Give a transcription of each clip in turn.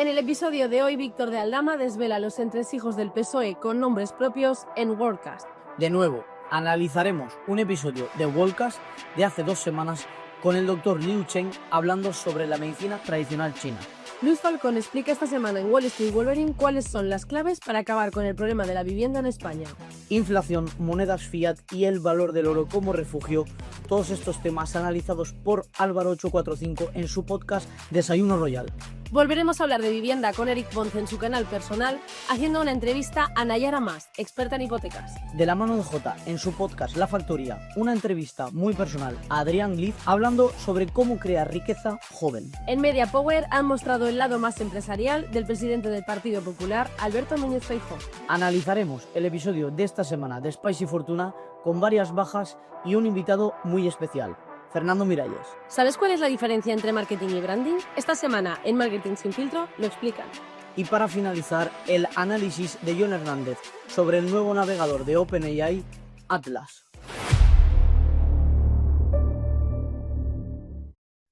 En el episodio de hoy, Víctor de Aldama desvela los entresijos del PSOE con nombres propios en Worldcast. De nuevo, analizaremos un episodio de Worldcast de hace 2 semanas con el Dr. Liu Chen hablando sobre la medicina tradicional china. Luis Falcón explica esta semana en Wall Street Wolverine cuáles son las claves para acabar con el problema de la vivienda en España. Inflación, monedas fiat y el valor del oro como refugio, todos estos temas analizados por Álvaro 845 en su podcast Desayuno Royal. Volveremos a hablar de vivienda con Eric Ponce en su canal personal, haciendo una entrevista a Nayara Mas, experta en hipotecas. De la mano de Jota en su podcast La Factoría, una entrevista muy personal a Adrián Liz hablando sobre cómo crear riqueza joven. En Media Power han mostrado el lado más empresarial del presidente del Partido Popular, Alberto Núñez Feijóo. Analizaremos el episodio de esta semana de Spicy Fortuna con varias bajas y un invitado muy especial, Fernando Miralles. ¿Sabes cuál es la diferencia entre marketing y branding? Esta semana en Marketing Sin Filtro lo explican. Y para finalizar, el análisis de Jon Hernández sobre el nuevo navegador de OpenAI, Atlas.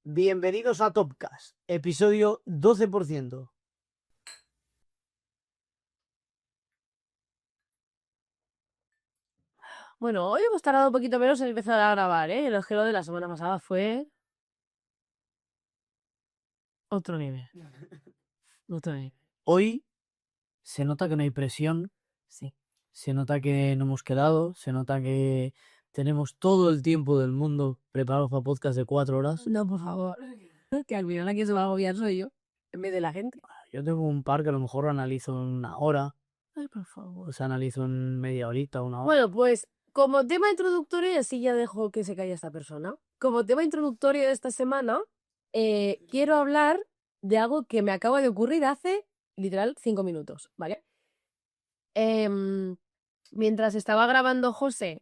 Bienvenidos a Topcast, episodio 12%. Bueno, hoy hemos tardado un poquito menos en empezar a grabar, ¿eh? El gelo de la semana pasada fue... otro nivel. Otro nivel. Hoy se nota que no hay presión, Sí. se nota que no hemos quedado, se nota que tenemos todo el tiempo del mundo preparado para podcast de 4 horas. No, por favor. Que al final aquí se va a agobiar soy yo, en vez de la gente. Yo tengo un par que a lo mejor analizo en 1 hora, Ay, por favor. o sea, analizo en media horita, 1 hora. Bueno, pues como tema introductorio, y así ya dejo que se calle esta persona. Como tema introductorio de esta semana, quiero hablar de algo que me acaba de ocurrir hace, literal, 5 minutos, ¿vale? Mientras estaba grabando José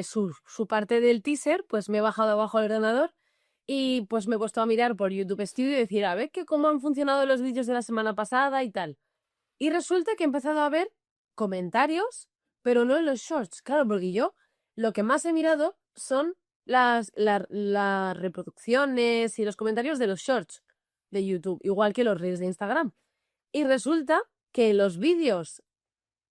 su parte del teaser, pues me he bajado abajo al ordenador y pues me he puesto a mirar por YouTube Studio y decir, a ver cómo han funcionado los vídeos de la semana pasada y tal. Y resulta que he empezado a ver comentarios, pero no en los shorts, claro, porque yo lo que más he mirado son las reproducciones y los comentarios de los shorts de YouTube, igual que los reels de Instagram. Y resulta que los vídeos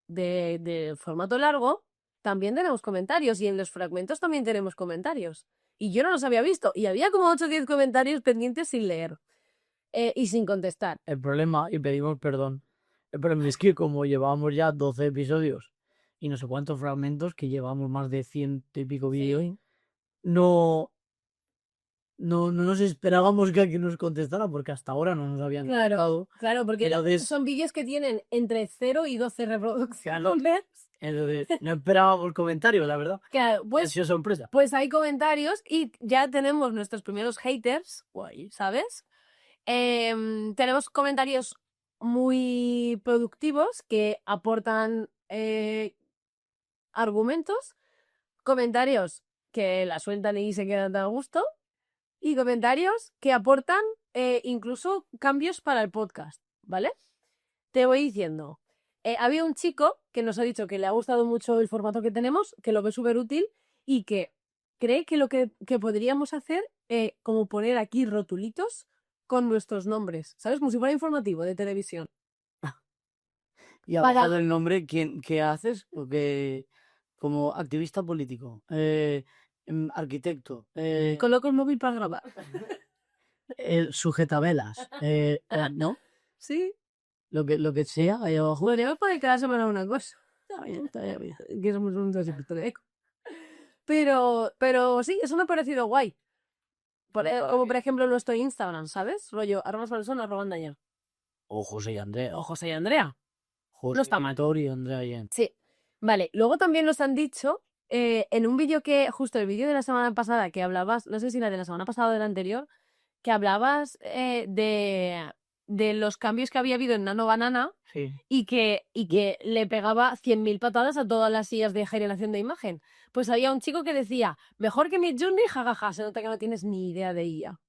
de formato largo también tenemos comentarios y en los fragmentos también tenemos comentarios. Y yo no los había visto y había como 8 o 10 comentarios pendientes sin leer y sin contestar. El problema, y pedimos perdón, el problema es que como llevábamos ya 12 episodios y no sé cuántos fragmentos, que llevamos más de 100 y pico vídeos, no nos esperábamos que alguien nos contestara porque hasta ahora no nos habían contestado. Claro, porque Entonces- son vídeos que tienen entre 0 y 12 reproducciones. Entonces, no esperábamos comentarios, la verdad. Claro, Ha pues, sido sorpresa. pues hay comentarios y ya tenemos nuestros primeros haters, guay, ¿sabes? Tenemos comentarios muy productivos que aportan argumentos, comentarios que la sueltan y se quedan a gusto, y comentarios que aportan incluso cambios para el podcast, ¿vale? Te voy diciendo. Había un chico que nos ha dicho que le ha gustado mucho el formato que tenemos, que lo ve súper útil y que cree que lo que podríamos hacer como poner aquí rotulitos con nuestros nombres, ¿sabes? Como si fuera informativo de televisión. Y hablando del nombre, ¿qué haces? Porque como activista político, arquitecto, Coloco el móvil para grabar. sujetabelas, ¿no? Sí. Lo que sea, ahí abajo. Podríamos poner cada semana una cosa. Está bien. Que somos un desierto de eco. Pero sí, eso me ha parecido guay. Como por ejemplo nuestro Instagram, ¿sabes? Rollo, @Anderson, O José y Andrea. o José y Andrea. José No está mal. y Andrea Yen. Sí. Vale, luego también nos han dicho, en un vídeo que, justo el vídeo de la semana pasada que hablabas, no sé si la de la semana pasada o de la anterior, que hablabas de los cambios que había habido en Nano Banana Sí. y que le pegaba 100.000 patadas a todas las sillas de generación de imagen. Pues había un chico que decía, mejor que Midjourney, jajaja, se nota que no tienes ni idea de IA.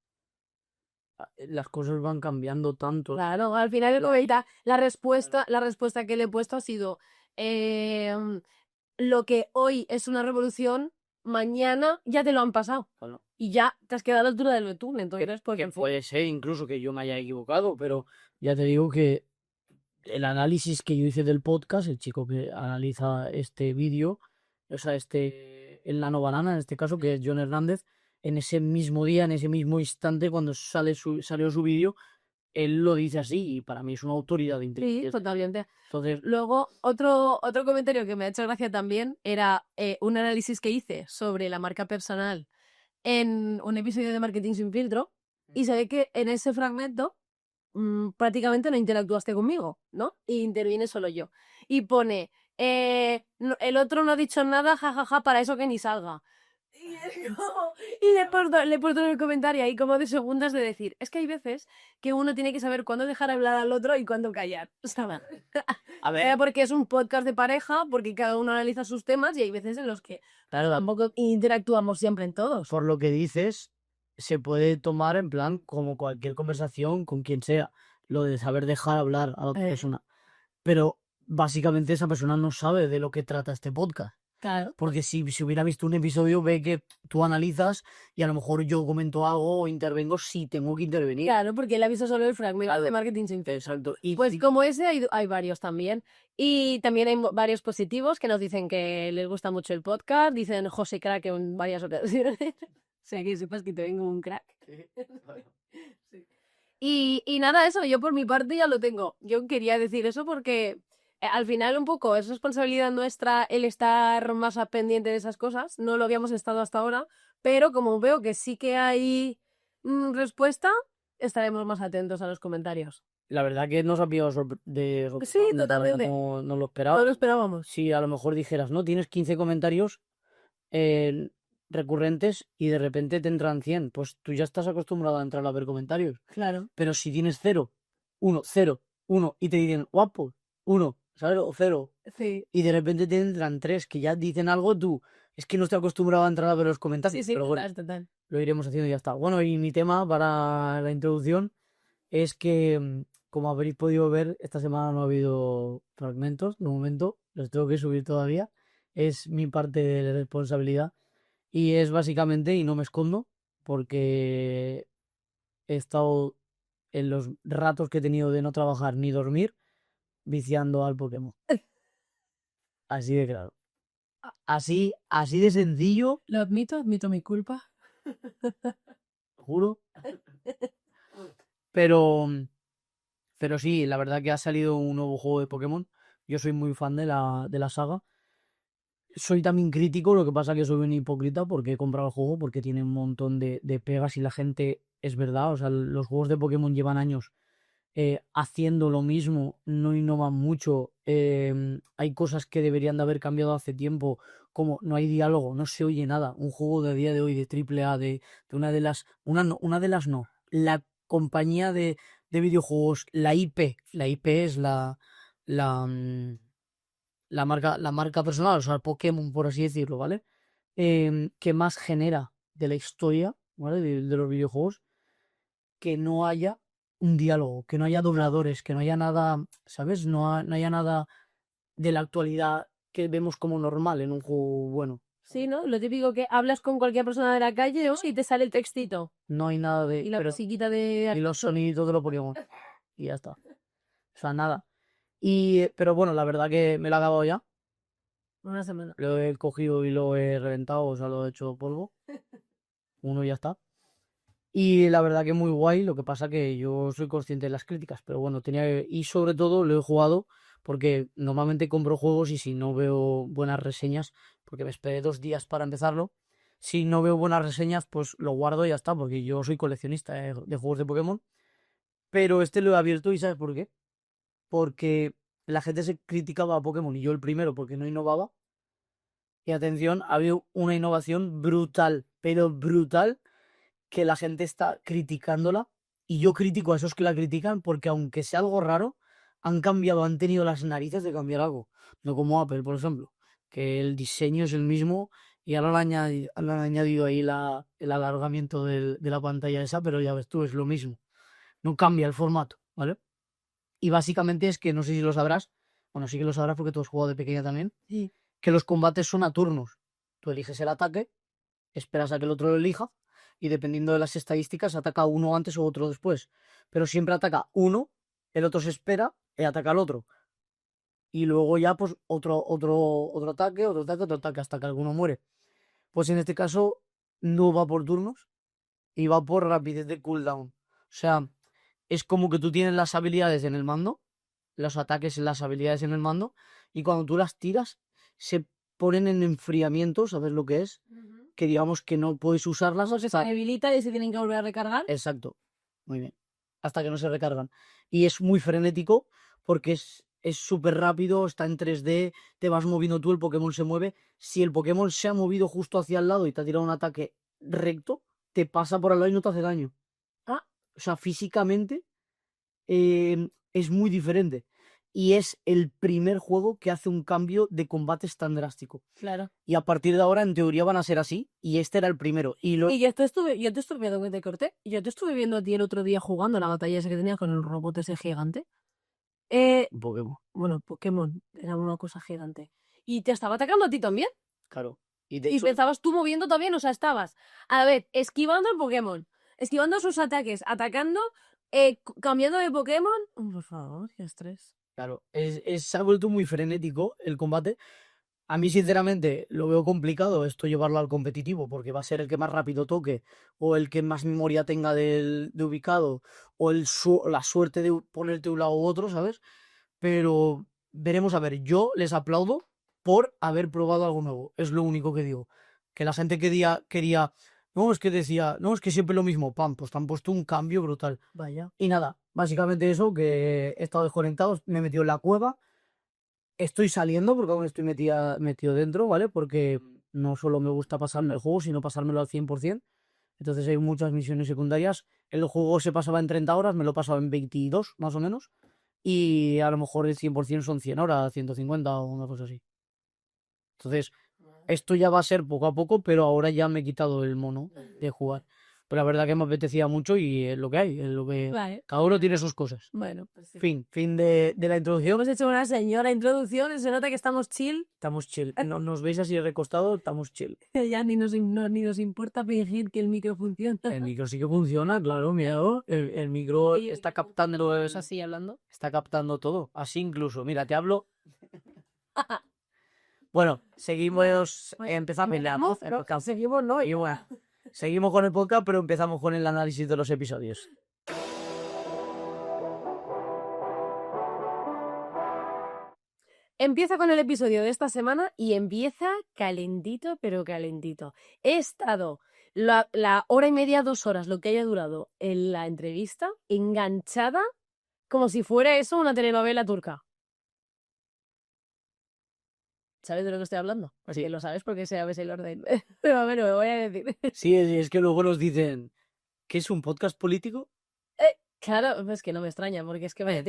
Las cosas van cambiando tanto. Claro, al final el comenta, la respuesta que le he puesto ha sido lo que hoy es una revolución, mañana ya te lo han pasado. Bueno, Y ya te has quedado a la altura del betún. Entonces, pues, que puede ser incluso que yo me haya equivocado, pero ya te digo que el análisis que yo hice del podcast, el chico que analiza este vídeo, o sea, el Nano Banana, en este caso, que es John Hernández, en ese mismo día, en ese mismo instante, cuando salió su vídeo, él lo dice así y para mí es una autoridad sí, inteligente. totalmente. Entonces, Luego, otro comentario que me ha hecho gracia también era un análisis que hice sobre la marca personal en un episodio de Marketing Sin Filtro y se ve que en ese fragmento prácticamente no interactuaste conmigo, ¿no? Y interviene solo yo. Y pone, el otro no ha dicho nada, jajaja, para eso que ni salga. Y, le he puesto en el comentario ahí como de segundas de decir, es que hay veces que uno tiene que saber cuándo dejar hablar al otro y cuándo callar. ¿Sabes? a ver, Porque es un podcast de pareja, porque cada uno analiza sus temas y hay veces en los que claro, tampoco interactuamos siempre en todos. por lo que dices, se puede tomar en plan como cualquier conversación con quien sea, lo de saber dejar hablar a otra persona. Pero básicamente esa persona no sabe de lo que trata este podcast. Claro. Porque si hubiera visto un episodio, ve que tú analizas y a lo mejor yo comento algo o intervengo si tengo que intervenir. Claro, porque él ha visto solo el fragmento de Marketing Sin Filtro. Exacto. Y Pues como ese hay varios también. Y también hay varios positivos que nos dicen que les gusta mucho el podcast. Dicen José Crack en varias ocasiones. O sea, que sepas que te vengo un crack. Sí. Y nada, eso, yo por mi parte ya lo tengo. Yo quería decir eso porque al final un poco es responsabilidad nuestra el estar más pendiente de esas cosas. No lo habíamos estado hasta ahora, pero como veo que sí que hay respuesta, estaremos más atentos a los comentarios. la verdad que nos ha pillado Sí, totalmente. No lo esperaba. No lo esperábamos. Si a lo mejor dijeras, no, tienes 15 comentarios recurrentes y de repente te entran 100, pues tú ya estás acostumbrado a entrar a ver comentarios. Claro. Pero si tienes 0, 1, 0, 1 y te dicen guapo, 1, ¿sabes? O 0, Sí. y de repente te entran 3 que ya dicen algo, tú, es que no estoy acostumbrado a entrar a ver los comentarios. Sí, Pero bueno, total. lo iremos haciendo y ya está. Bueno, y mi tema para la introducción es que, como habréis podido ver, esta semana no ha habido fragmentos, de momento, los tengo que subir todavía. Es mi parte de responsabilidad y es básicamente, y no me escondo, porque he estado en los ratos que he tenido de no trabajar ni dormir viciando al Pokémon. Así de claro. Así de sencillo, Lo admito mi culpa. juro. Pero sí, la verdad que ha salido un nuevo juego de Pokémon. Yo soy muy fan de la saga. Soy también crítico, lo que pasa que soy un hipócrita porque he comprado el juego porque tiene un montón de pegas y la gente, es verdad, o sea, los juegos de Pokémon llevan años haciendo lo mismo, no innovan mucho, hay cosas que deberían de haber cambiado hace tiempo, como no hay diálogo, no se oye nada. Un juego de día de hoy de AAA, de una de las no, la compañía de videojuegos, la IP es la, mm, la marca personal, o sea, Pokémon, por así decirlo, ¿vale? Que más genera de la historia, ¿vale? De los videojuegos, que no haya un diálogo, que no haya dobladores, que no haya nada, ¿sabes? No haya nada de la actualidad que vemos como normal en un juego bueno. Sí, ¿no? Lo típico que hablas con cualquier persona de la calle y te sale el textito. No hay nada de... Y la pero- musiquita de... y los sonidos de los Pokémon. Y ya está. O sea, nada. Pero bueno, la verdad que me lo he acabado ya. Una semana. Lo he cogido y lo he reventado, o sea, lo he hecho polvo. Uno y ya está. Y la verdad que muy guay, lo que pasa que yo soy consciente de las críticas, pero bueno, y sobre todo lo he jugado porque normalmente compro juegos y si no veo buenas reseñas, porque me esperé 2 días para empezarlo, si no veo buenas reseñas, pues lo guardo y ya está, porque yo soy coleccionista de juegos de Pokémon, pero este lo he abierto y ¿sabes por qué? Porque la gente se criticaba a Pokémon y yo el primero porque no innovaba. Y atención, ha habido una innovación brutal, pero brutal, que la gente está criticándola y yo critico a esos que la critican porque aunque sea algo raro, han tenido las narices de cambiar algo. No como Apple, por ejemplo, que el diseño es el mismo y ahora le han añadido ahí el alargamiento de la pantalla esa, pero ya ves tú, es lo mismo. No cambia el formato, ¿vale? Y básicamente es que, no sé si lo sabrás, bueno, sí que lo sabrás porque tú has jugado de pequeña también, Sí. que los combates son a turnos. Tú eliges el ataque esperas a que el otro lo elija y dependiendo de las estadísticas ataca uno antes o otro después. Pero siempre ataca uno, el otro se espera y ataca al otro. Y luego ya pues otro ataque, hasta que alguno muere. Pues en este caso no va por turnos y va por rapidez de cooldown. O sea, es como que tú tienes las habilidades en el mando, los ataques en las habilidades en el mando, y cuando tú las tiras, se ponen en enfriamiento, ¿sabes lo que es? Que digamos que no puedes usarlas Se hasta... debilita y se tienen que volver a recargar. Exacto, muy bien. Hasta que no se recargan. Y es muy frenético porque es súper rápido, está en 3D, te vas moviendo tú, el Pokémon se mueve. Si el Pokémon se ha movido justo hacia el lado y te ha tirado un ataque recto, te pasa por al lado y no te hace daño. Ah. O sea, físicamente es muy diferente. Y es el primer juego que hace un cambio de combates tan drástico. Claro. Y a partir de ahora, en teoría, van a ser así. Y este era el primero. Y yo te estuve viendo que te corté. Yo te estuve viendo a ti el otro día jugando la batalla esa que tenías con el robot ese gigante. Pokémon. Bueno, Pokémon era una cosa gigante. Y te estaba atacando a ti también. Claro. Y de Y hecho, estabas tú moviendo también, o sea, estabas a ver, esquivando al Pokémon, esquivando sus ataques, atacando, cambiando de Pokémon. Por favor, qué estrés. claro, se ha vuelto muy frenético el combate. A mí, sinceramente, lo veo complicado esto llevarlo al competitivo, porque va a ser el que más rápido toque, o el que más memoria tenga de ubicado, o la suerte de ponerte un lado u otro, ¿sabes? Pero veremos a ver. Yo les aplaudo por haber probado algo nuevo. Es lo único que digo. Que la gente quería, no, es que decía, no, es que siempre lo mismo, pam, pues te han puesto un cambio brutal. Vaya. Y nada, básicamente eso, que he estado desconectado, me he metido en la cueva. Estoy saliendo porque aún estoy metido dentro, ¿vale? Porque no solo me gusta pasarme el juego, sino pasármelo al 100%. Entonces hay muchas misiones secundarias. El juego se pasaba en 30 horas, me lo he pasado en 22, más o menos. Y a lo mejor el 100% son 100 horas, 150 o una cosa así. Entonces, esto ya va a ser poco a poco, pero ahora ya me he quitado el mono de jugar. Pero la verdad que me apetecía mucho y es lo que hay, es lo que... Vale. Cada uno tiene sus cosas. Bueno, pues sí. Fin de la introducción. Hemos hecho una señora introducción, se nota que estamos chill. Estamos chill. No, nos veis así recostados, estamos chill. Ya ni nos importa fingir que el micro funciona. El micro sí que funciona, claro, miedo. El micro Y- está captando ¿Es así hablando? está captando todo. Así incluso. Mira, te hablo. Bueno, seguimos. Empezamos la voz. Seguimos, ¿no? Y bueno, seguimos con el podcast, pero empezamos con el análisis de los episodios. Empieza con el episodio de esta semana y empieza calentito, pero calentito. He estado la hora y media, 2 horas, lo que haya durado en la entrevista, enganchada como si fuera eso una telenovela turca. ¿Sabes de lo que estoy hablando? Pues Sí. que lo sabes porque sabes el orden. Pero bueno, me voy a decir. Sí, es que luego nos dicen que es un podcast político. Claro, es que no me extraña, porque es que vaya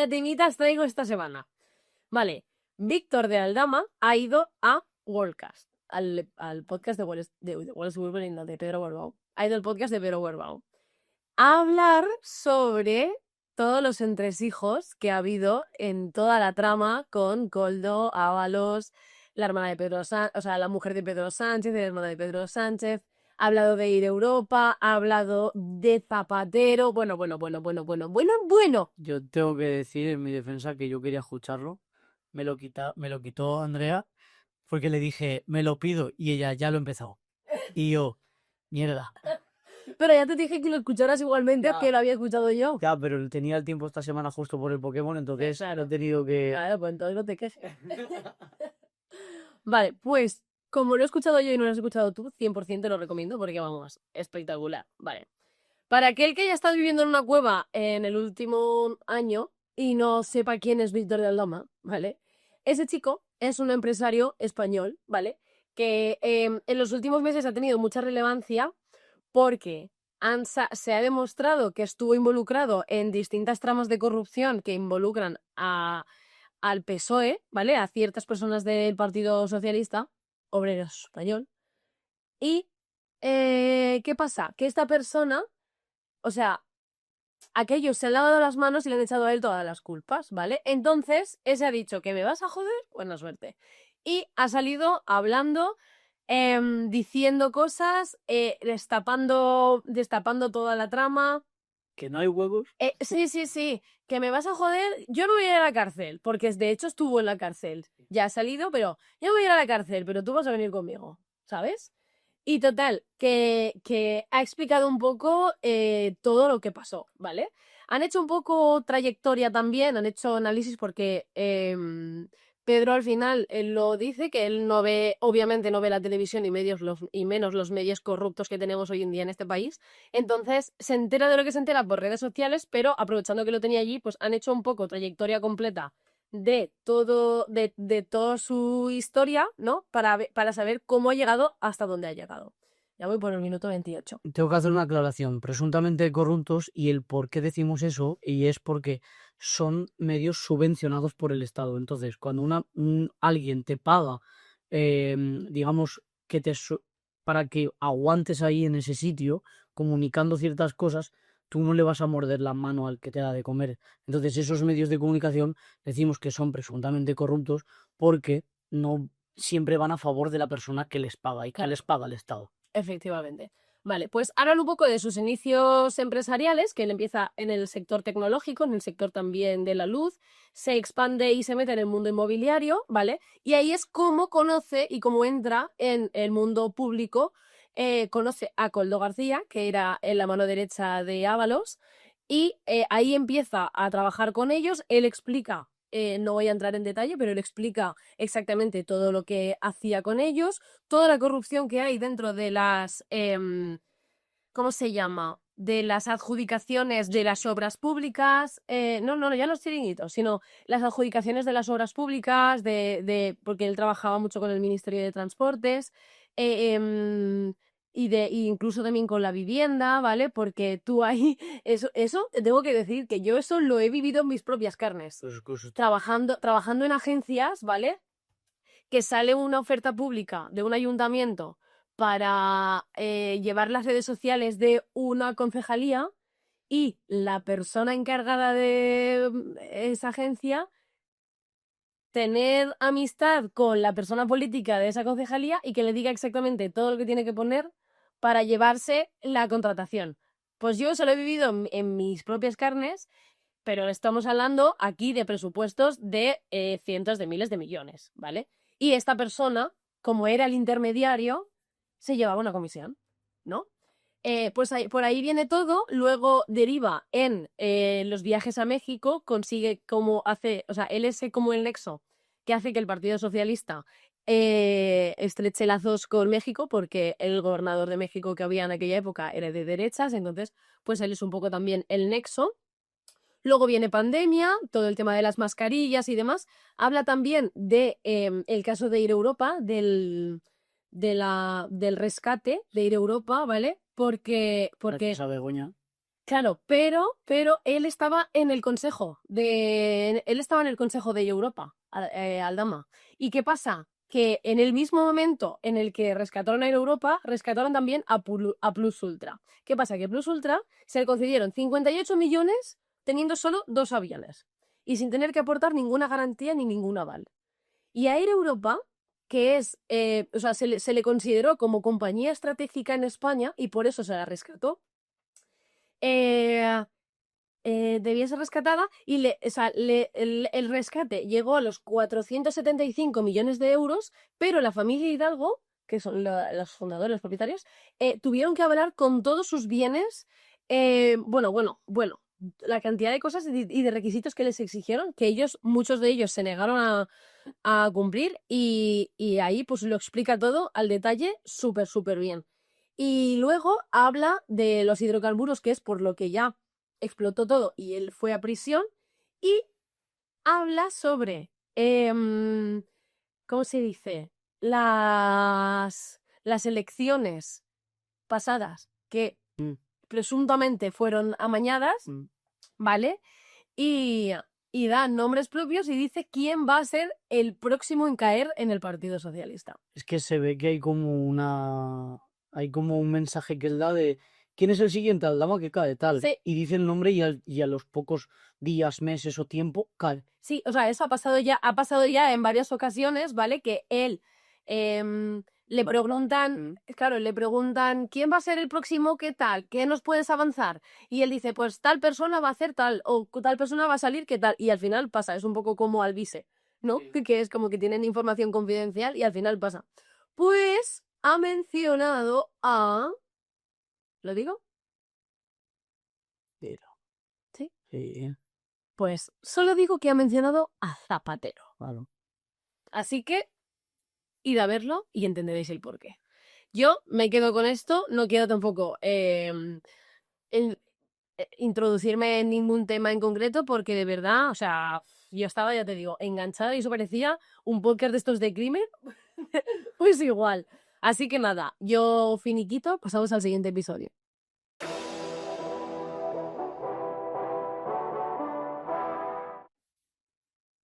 temitas traigo esta semana. Vale, Víctor de Aldama ha ido a Worldcast, al podcast de Wallace Wolverine, no, de Pedro Borbao. Ha ido al podcast de Pedro Borbao a hablar sobre todos los entresijos que ha habido en toda la trama con Koldo, Ábalos, la hermana de Pedro Sánchez, o sea, la mujer de Pedro Sánchez, la hermana de Pedro Sánchez. Ha hablado de ir a Europa, ha hablado de Zapatero. Bueno. Yo tengo que decir en mi defensa que yo quería escucharlo. Me lo quitó Andrea porque le dije, me lo pido y ella ya lo empezó. Y yo, mierda. Pero ya te dije que lo escucharas igualmente Ya. que lo había escuchado yo. Ya, pero tenía el tiempo esta semana justo por el Pokémon, entonces Claro. he tenido que... Claro, pues entonces no te quejes. Vale, pues como lo he escuchado yo y no lo has escuchado tú, 100% te lo recomiendo porque vamos, espectacular. Vale. Para aquel que haya estado viviendo en una cueva en el último año y no sepa quién es Víctor de Aldama, ¿vale? Ese chico es un empresario español, ¿vale? Que en los últimos meses ha tenido mucha relevancia porque se ha demostrado que estuvo involucrado en distintas tramas de corrupción que involucran al PSOE, ¿vale? A ciertas personas del Partido Socialista Obrero Español. Y, ¿qué pasa? Que esta persona, o sea, aquellos se han lavado las manos y le han echado a él todas las culpas, ¿vale? Entonces, ese ha dicho que me vas a joder, buena suerte. Y ha salido hablando diciendo cosas, destapando toda la trama. Que no hay huevos. Sí, que me vas a joder. Yo no voy a ir a la cárcel, porque de hecho estuvo en la cárcel. Ya ha salido, pero yo no voy a ir a la cárcel, pero tú vas a venir conmigo, ¿sabes? Y total, que ha explicado un poco todo lo que pasó, ¿vale? Han hecho un poco trayectoria también, han hecho análisis porque Pedro al final él lo dice, que él no ve, obviamente no ve la televisión y menos los medios corruptos que tenemos hoy en día en este país. Entonces se entera de lo que se entera por redes sociales, pero aprovechando que lo tenía allí, pues han hecho un poco trayectoria completa de todo, de toda su historia, ¿no? Para saber cómo ha llegado hasta donde ha llegado. Ya voy por el minuto 28. Tengo que hacer una aclaración. Presuntamente corruptos, y el por qué decimos eso, y es porque son medios subvencionados por el Estado. Entonces, cuando alguien te paga, digamos, para que aguantes ahí en ese sitio, comunicando ciertas cosas, tú no le vas a morder la mano al que te da de comer. Entonces, esos medios de comunicación decimos que son presuntamente corruptos porque no siempre van a favor de la persona que les paga y que les paga el Estado. Efectivamente. Vale, pues hablan un poco de sus inicios empresariales, que él empieza en el sector tecnológico, en el sector también de la luz, se expande y se mete en el mundo inmobiliario, ¿vale? Y ahí es como conoce y cómo entra en el mundo público. Conoce a Koldo García, que era en la mano derecha de Ábalos, y ahí empieza a trabajar con ellos. Él explica, no voy a entrar en detalle, pero él explica exactamente todo lo que hacía con ellos, toda la corrupción que hay dentro de las, ¿cómo se llama? De las adjudicaciones de las obras públicas, no, ya los chiringuitos, sino las adjudicaciones de las obras públicas, porque él trabajaba mucho con el Ministerio de Transportes, y incluso también con la vivienda, ¿vale? Porque tú ahí, eso te tengo que decir que yo eso lo he vivido en mis propias carnes. Trabajando en agencias, ¿vale? Que sale una oferta pública de un ayuntamiento para llevar las redes sociales de una concejalía y la persona encargada de esa agencia tener amistad con la persona política de esa concejalía y que le diga exactamente todo lo que tiene que poner para llevarse la contratación. Pues yo eso lo he vivido en mis propias carnes, pero estamos hablando aquí de presupuestos de cientos de miles de millones, ¿vale? Y esta persona, como era el intermediario, se llevaba una comisión, ¿no? Pues por ahí viene todo, luego deriva en los viajes a México, consigue como hace, o sea, él es como el nexo que hace que el Partido Socialista estreche lazos con México, porque el gobernador de México que había en aquella época era de derechas, entonces pues él es un poco también el nexo. Luego viene pandemia, todo el tema de las mascarillas y demás. Habla también de el caso de Ir Europa, del rescate de Ir Europa, ¿vale? Porque Esa Begoña. claro, pero él estaba en el consejo de Europa, Aldama. ¿Y qué pasa? Que en el mismo momento en el que rescataron a Europa, rescataron también a Plus Ultra. ¿Qué pasa? Que Plus Ultra se le concedieron 58 millones teniendo solo 2 aviones y sin tener que aportar ninguna garantía ni ningún aval. Y a Air Europa, que es, o sea, se le consideró como compañía estratégica en España y por eso se la rescató, debía ser rescatada y el rescate llegó a los 475 millones de euros, pero la familia Hidalgo, que son los fundadores, los propietarios, tuvieron que avalar con todos sus bienes, bueno, la cantidad de cosas y de requisitos que les exigieron, que muchos de ellos se negaron a cumplir y ahí pues lo explica todo al detalle súper bien. Y luego habla de los hidrocarburos, que es por lo que ya explotó todo y él fue a prisión, y habla sobre, ¿cómo se dice? Las elecciones pasadas que presuntamente fueron amañadas, ¿vale? Y da nombres propios y dice quién va a ser el próximo en caer en el Partido Socialista. Es que se ve que hay como un mensaje que él da de quién es el siguiente Aldama que cae, tal. Sí. Y dice el nombre y a los pocos días, meses o tiempo cae. Sí, o sea, eso ha pasado ya en varias ocasiones, ¿vale? Que él le preguntan, claro, le preguntan, ¿quién va a ser el próximo? ¿Qué tal? ¿Qué nos puedes avanzar? Y él dice, pues tal persona va a hacer tal, o tal persona va a salir, ¿qué tal? Y al final pasa, es un poco como Alvise, ¿no? Que es como que tienen información confidencial y al final pasa. Pues ha mencionado a... ¿Lo digo? Pero, Sí. sí, Pues solo digo que ha mencionado a Zapatero. claro. Así que id a verlo y entenderéis el porqué. Yo me quedo con esto, no quiero tampoco introducirme en ningún tema en concreto porque de verdad, o sea, yo estaba, ya te digo, enganchada y eso parecía un podcast de estos de crimen. Pues igual. Así que nada, yo finiquito, pasamos al siguiente episodio.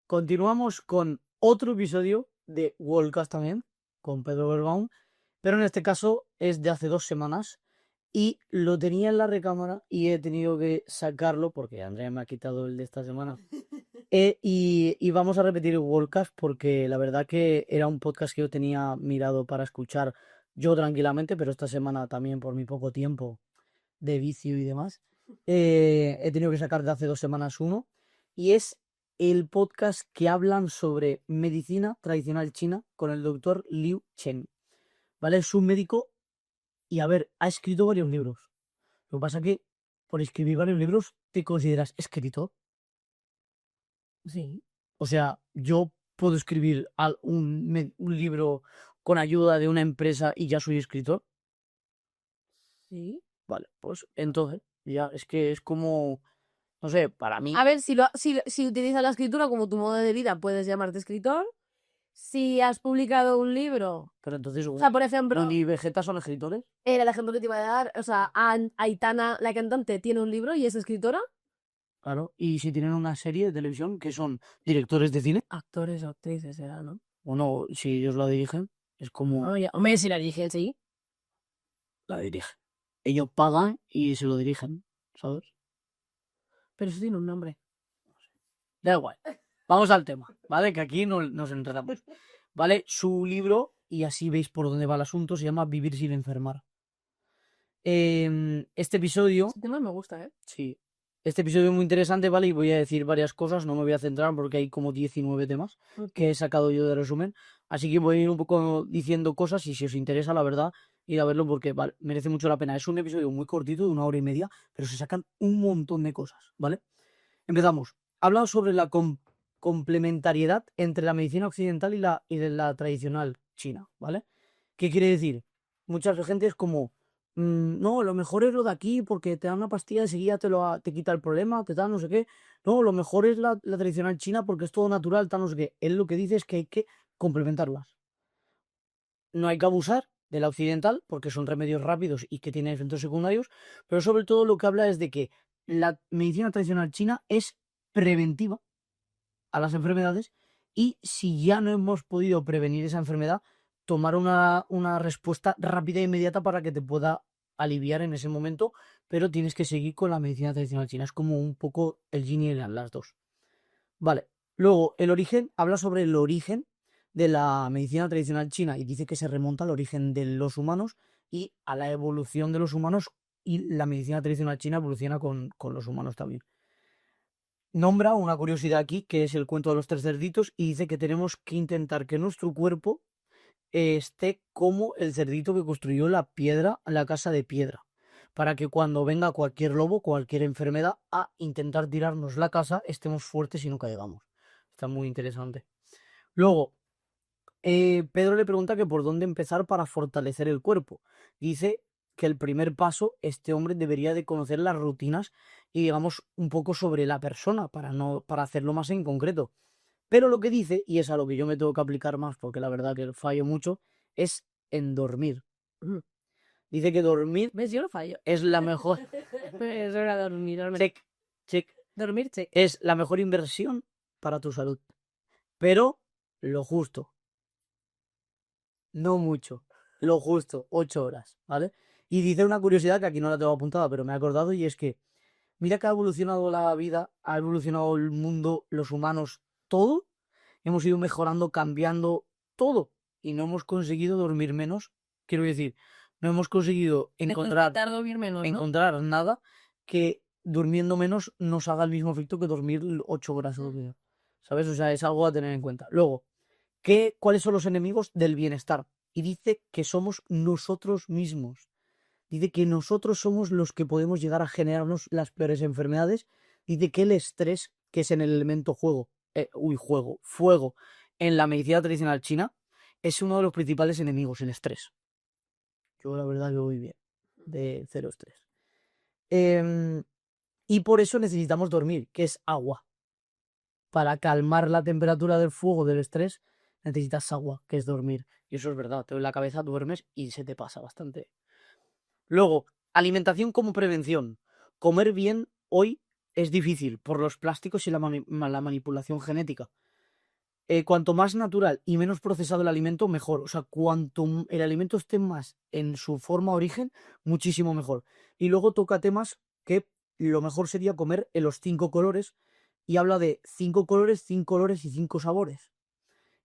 Continuamos con otro episodio de Worldcast también, con Pedro Berbaum, pero en este caso es de hace 2 semanas y lo tenía en la recámara y he tenido que sacarlo porque Andrea me ha quitado el de esta semana. Y vamos a repetir el Worldcast porque la verdad que era un podcast que yo tenía mirado para escuchar yo tranquilamente, pero esta semana también por mi poco tiempo de vicio y demás, he tenido que sacar de hace 2 semanas uno y es el podcast que hablan sobre medicina tradicional china con el doctor Liu Chen, ¿vale? Es un médico y, a ver, ha escrito varios libros. Lo que pasa es que por escribir varios libros te consideras escritor. Sí. O sea, yo puedo escribir un libro con ayuda de una empresa y ya soy escritor. Sí. Vale, pues entonces, ya es que es como, no sé, para mí. A ver, si utilizas la escritura como tu modo de vida, puedes llamarte escritor. Si has publicado un libro, Pero entonces, o sea, por ejemplo, ¿no y Vegeta son escritores? era el ejemplo que te iba a dar, o sea, Aitana, la cantante, tiene un libro y es escritora. Claro. Y si tienen una serie de televisión que son directores de cine, Actores o actrices será, ¿no? o no, si ellos la dirigen, es como Oye, hombre, si la dirigen, sí. la dirigen. Ellos pagan y se lo dirigen, ¿sabes? Pero eso tiene un nombre. Da igual. Vamos al tema, ¿vale? Que aquí no nos enredamos. ¿Vale? Su libro, y así veis por dónde va el asunto, se llama Vivir sin enfermar. Este episodio, Ese tema me gusta, ¿eh? sí, este episodio es muy interesante, ¿vale? Y voy a decir varias cosas, no me voy a centrar porque hay como 19 temas que he sacado yo de resumen. Así que voy a ir un poco diciendo cosas y si os interesa, la verdad, ir a verlo porque vale, merece mucho la pena. Es un episodio muy cortito, de 1 hora y media, pero se sacan un montón de cosas, ¿vale? Empezamos. Habla sobre la complementariedad entre la medicina occidental y de la tradicional china, ¿vale? ¿Qué quiere decir? Mucha gente es como, no, lo mejor es lo de aquí porque te dan una pastilla y enseguida te quita el problema, te da no sé qué. No, lo mejor es la tradicional china porque es todo natural, tal no sé qué. Él lo que dice es que hay que complementarlas. No hay que abusar de la occidental porque son remedios rápidos y que tienen efectos secundarios, pero sobre todo lo que habla es de que la medicina tradicional china es preventiva a las enfermedades y si ya no hemos podido prevenir esa enfermedad, tomar una respuesta rápida e inmediata para que te pueda aliviar en ese momento, pero tienes que seguir con la medicina tradicional china. Es como un poco el yin y el yang, las dos. Vale. Luego, el origen, habla sobre el origen de la medicina tradicional china y dice que se remonta al origen de los humanos y a la evolución de los humanos y la medicina tradicional china evoluciona con los humanos también. Nombra una curiosidad aquí que es el cuento de los 3 cerditos y dice que tenemos que intentar que nuestro cuerpo esté como el cerdito que construyó la casa de piedra, para que cuando venga cualquier lobo, cualquier enfermedad a intentar tirarnos la casa, estemos fuertes y no caigamos. Está muy interesante. Luego, Pedro le pregunta que por dónde empezar para fortalecer el cuerpo. Dice que el primer paso, este hombre debería de conocer las rutinas y digamos un poco sobre la persona para hacerlo más en concreto. Pero lo que dice, y es a lo que yo me tengo que aplicar más, porque la verdad que fallo mucho, es en dormir. Dice que dormir ¿Ves? Yo no fallo. es la mejor. Es hora de dormir, dormir. Check, check. Dormir, check. Es la mejor inversión para tu salud. Pero lo justo. No mucho. Lo justo. 8 horas, ¿vale? Y dice una curiosidad que aquí no la tengo apuntada, pero me he acordado, y es que mira que ha evolucionado la vida, ha evolucionado el mundo, los humanos, todo. Hemos ido mejorando, cambiando todo. y no hemos conseguido dormir menos. Quiero decir, no hemos conseguido encontrar dormir menos, ¿no? encontrar nada que durmiendo menos nos haga el mismo efecto que dormir 8 horas o 12 horas. ¿Sabes? O sea, es algo a tener en cuenta. Luego, ¿cuáles son los enemigos del bienestar? Y dice que somos nosotros mismos. Dice que nosotros somos los que podemos llegar a generarnos las peores enfermedades. Dice que el estrés, que es en el elemento fuego, en la medicina tradicional china, es uno de los principales enemigos, el estrés. Yo la verdad que voy bien, de cero estrés. Y por eso necesitamos dormir, que es agua. Para calmar la temperatura del fuego, del estrés, necesitas agua, que es dormir. Y eso es verdad, te duele la cabeza, duermes y se te pasa bastante. Luego, alimentación como prevención. Comer bien hoy es difícil por los plásticos y la manipulación genética. Cuanto más natural y menos procesado el alimento, mejor. O sea, cuanto el alimento esté más en su forma origen, muchísimo mejor. Y luego toca temas que lo mejor sería comer en los 5 colores. Y habla de 5 colores, 5 olores y 5 sabores.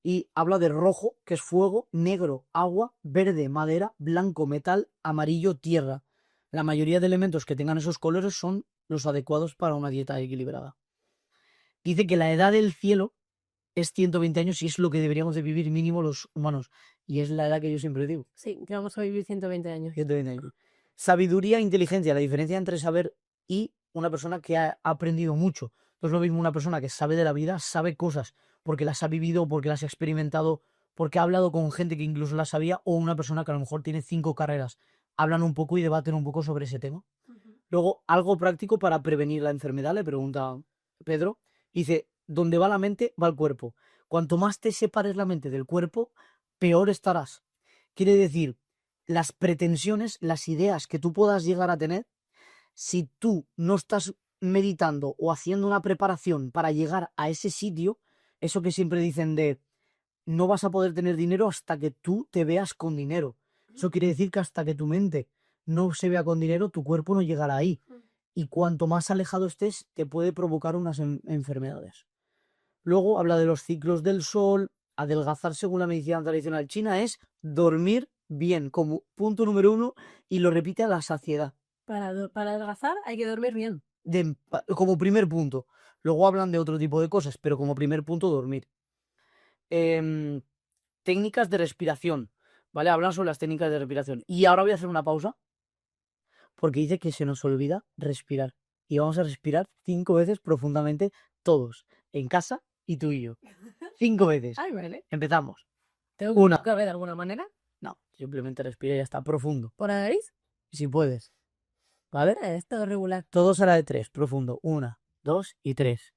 Y habla de rojo, que es fuego, negro, agua, verde, madera, blanco, metal, amarillo, tierra. La mayoría de elementos que tengan esos colores son los adecuados para una dieta equilibrada. Dice que la edad del cielo es 120 años y es lo que deberíamos de vivir mínimo los humanos. Y es la edad que yo siempre digo. Sí, que vamos a vivir 120 años. 120 años. Sabiduría e inteligencia. La diferencia entre saber y una persona que ha aprendido mucho. No es lo mismo una persona que sabe de la vida, sabe cosas porque las ha vivido, porque las ha experimentado, porque ha hablado con gente que incluso las sabía, o una persona que a lo mejor tiene 5 carreras. Hablan un poco y debaten un poco sobre ese tema. Luego, algo práctico para prevenir la enfermedad, le pregunta Pedro. Dice, donde va la mente, va el cuerpo. Cuanto más te separes la mente del cuerpo, peor estarás. Quiere decir, las pretensiones, las ideas que tú puedas llegar a tener, si tú no estás meditando o haciendo una preparación para llegar a ese sitio, eso que siempre dicen de no vas a poder tener dinero hasta que tú te veas con dinero. Eso quiere decir que hasta que tu mente no se vea con dinero, tu cuerpo no llegará ahí. Y cuanto más alejado estés, te puede provocar unas enfermedades. Luego habla de los ciclos del sol. Adelgazar según la medicina tradicional china es dormir bien, como punto número 1, y lo repite a la saciedad. Para adelgazar hay que dormir bien. Como primer punto. Luego hablan de otro tipo de cosas, pero como primer punto, dormir. Técnicas de respiración, ¿vale? Hablan sobre las técnicas de respiración. Y ahora voy a hacer una pausa, porque dice que se nos olvida respirar. Y vamos a respirar 5 veces profundamente todos, en casa y tú y yo. 5 veces. Ay, vale. Empezamos. ¿Tengo Una. que ver de alguna manera? No, simplemente respira y ya está, profundo. ¿Por la nariz? Si puedes. ¿Vale? Es todo regular. Todo será de 3, profundo. 1, 2 y 3.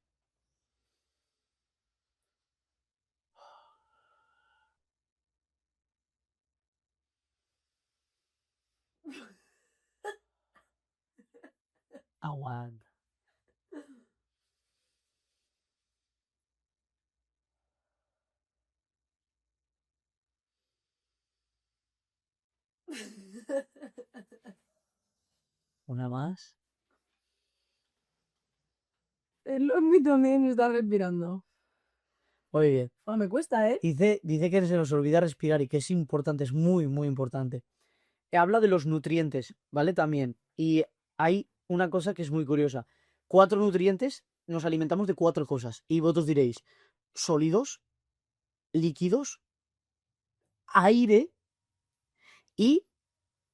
Aguanta. Una más. El Lombi también está respirando. Muy bien. Me cuesta, ¿eh? Dice que se nos olvida respirar y que es importante, es muy, muy importante. Habla de los nutrientes, ¿vale? También. Y hay una cosa que es muy curiosa. 4 nutrientes, nos alimentamos de 4 cosas. Y vosotros diréis, sólidos, líquidos, aire y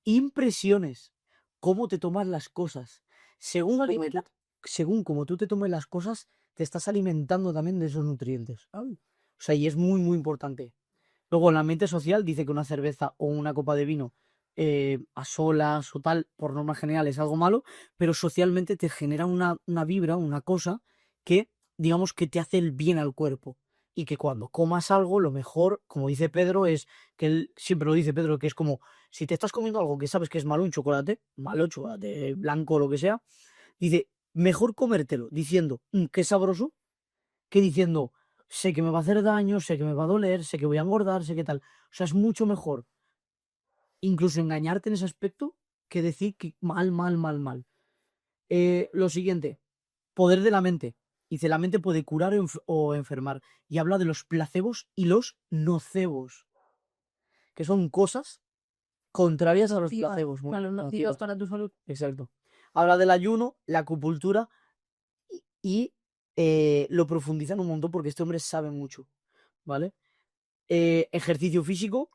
impresiones. ¿Cómo te tomas las cosas? Según como tú te tomes las cosas, te estás alimentando también de esos nutrientes. O sea, y es muy, muy importante. Luego, en el ambiente social, dice que una cerveza o una copa de vino a solas o tal, por norma general, es algo malo, pero socialmente te genera una vibra, una cosa que, digamos, que te hace el bien al cuerpo. Y que cuando comas algo, lo mejor, como dice Pedro, es que él siempre lo dice Pedro, que es como si te estás comiendo algo que sabes que es malo, un chocolate, malo, chocolate blanco o lo que sea, dice, mejor comértelo diciendo, qué sabroso, que diciendo, sé que me va a hacer daño, sé que me va a doler, sé que voy a engordar, sé que tal. O sea, es mucho mejor incluso engañarte en ese aspecto que decir que mal, mal, mal, mal. Lo siguiente, poder de la mente. Dice, la mente puede curar o enfermar. Y habla de los placebos y los nocebos. que son cosas contrarias a los Nocivas, placebos. Muy Claro, nocivas nocivas. para tu salud. Exacto. Habla del ayuno, la acupuntura y lo profundizan un montón porque este hombre sabe mucho, ¿vale? Ejercicio físico.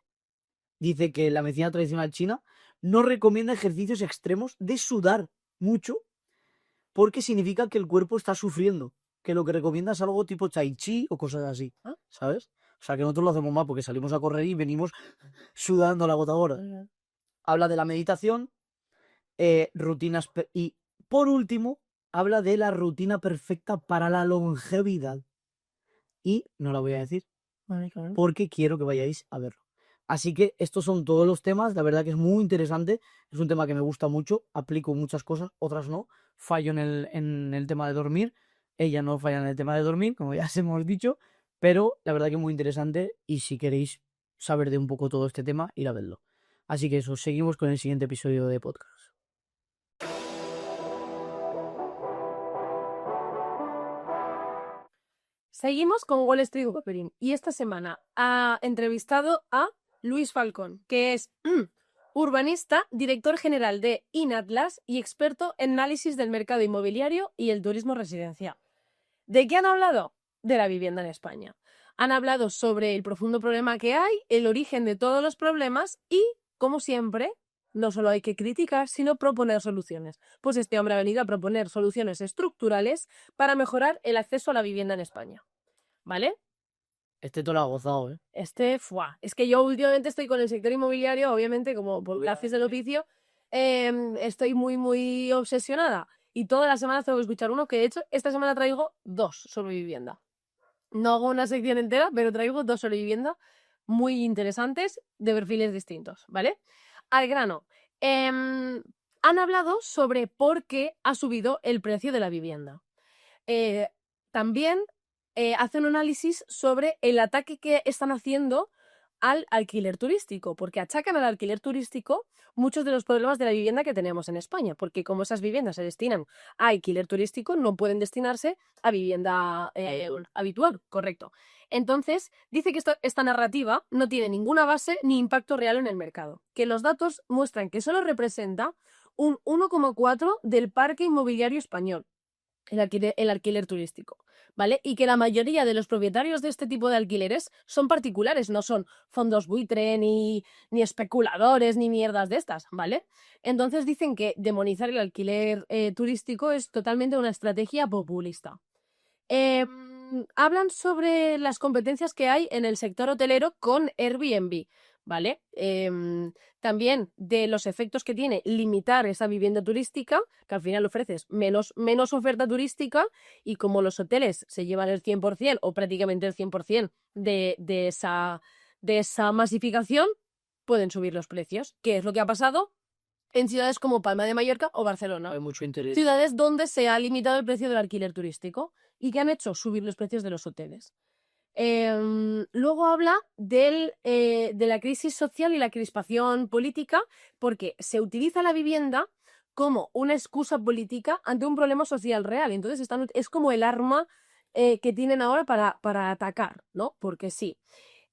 Dice que la medicina tradicional china no recomienda ejercicios extremos de sudar mucho porque significa que el cuerpo está sufriendo. Que lo que recomienda es algo tipo tai chi o cosas así, ¿Ah? ¿sabes? O sea, que nosotros lo hacemos mal porque salimos a correr y venimos sudando a la gota gorda. Habla de la meditación, rutinas y por último habla de la rutina perfecta para la longevidad. Y no la voy a decir Vale, claro. porque quiero que vayáis a verlo. Así que estos son todos los temas, la verdad que es muy interesante, es un tema que me gusta mucho, aplico muchas cosas, otras no, fallo en el tema de dormir, ella no falla en el tema de dormir, como ya os hemos dicho, pero la verdad que es muy interesante y si queréis saber de un poco todo este tema, ir a verlo. Así que eso, seguimos con el siguiente episodio de podcast. Seguimos con Wall Street Wolverine y esta semana ha entrevistado a Luis Falcón, que es urbanista, director general de Inatlas y experto en análisis del mercado inmobiliario y el turismo residencial. ¿De qué han hablado? De la vivienda en España. Han hablado sobre el profundo problema que hay, el origen de todos los problemas y, como siempre, no solo hay que criticar, sino proponer soluciones. Pues este hombre ha venido a proponer soluciones estructurales para mejorar el acceso a la vivienda en España. ¿Vale? Este todo lo ha gozado, ¿eh? Es que yo últimamente estoy con el sector inmobiliario, obviamente, como por gajes del oficio, estoy muy, muy obsesionada. Y todas las semanas tengo que escuchar uno, que de hecho esta semana traigo 2 sobre vivienda. No hago una sección entera, pero traigo 2 sobre vivienda muy interesantes de perfiles distintos, ¿vale? Al grano. Han hablado sobre por qué ha subido el precio de la vivienda. También hace un análisis sobre el ataque que están haciendo al alquiler turístico, porque achacan al alquiler turístico muchos de los problemas de la vivienda que tenemos en España, porque como esas viviendas se destinan a alquiler turístico, no pueden destinarse a vivienda habitual, correcto. Entonces, dice que esta narrativa no tiene ninguna base ni impacto real en el mercado, que los datos muestran que solo representa un 1,4 del parque inmobiliario español, el alquiler turístico, ¿vale? Y que la mayoría de los propietarios de este tipo de alquileres son particulares, no son fondos buitre, ni especuladores, ni mierdas de estas, ¿vale? Entonces dicen que demonizar el alquiler turístico es totalmente una estrategia populista. Hablan sobre las competencias que hay en el sector hotelero con Airbnb, ¿vale? También de los efectos que tiene limitar esa vivienda turística, que al final ofreces menos oferta turística y como los hoteles se llevan el 100% o prácticamente el 100% de esa masificación, pueden subir los precios, que es lo que ha pasado en ciudades como Palma de Mallorca o Barcelona. Hay mucho interés. Ciudades donde se ha limitado el precio del alquiler turístico y que han hecho subir los precios de los hoteles. Luego habla de la crisis social y la crispación política, porque se utiliza la vivienda como una excusa política ante un problema social real. Entonces es como el arma que tienen ahora para atacar, ¿no? Porque sí.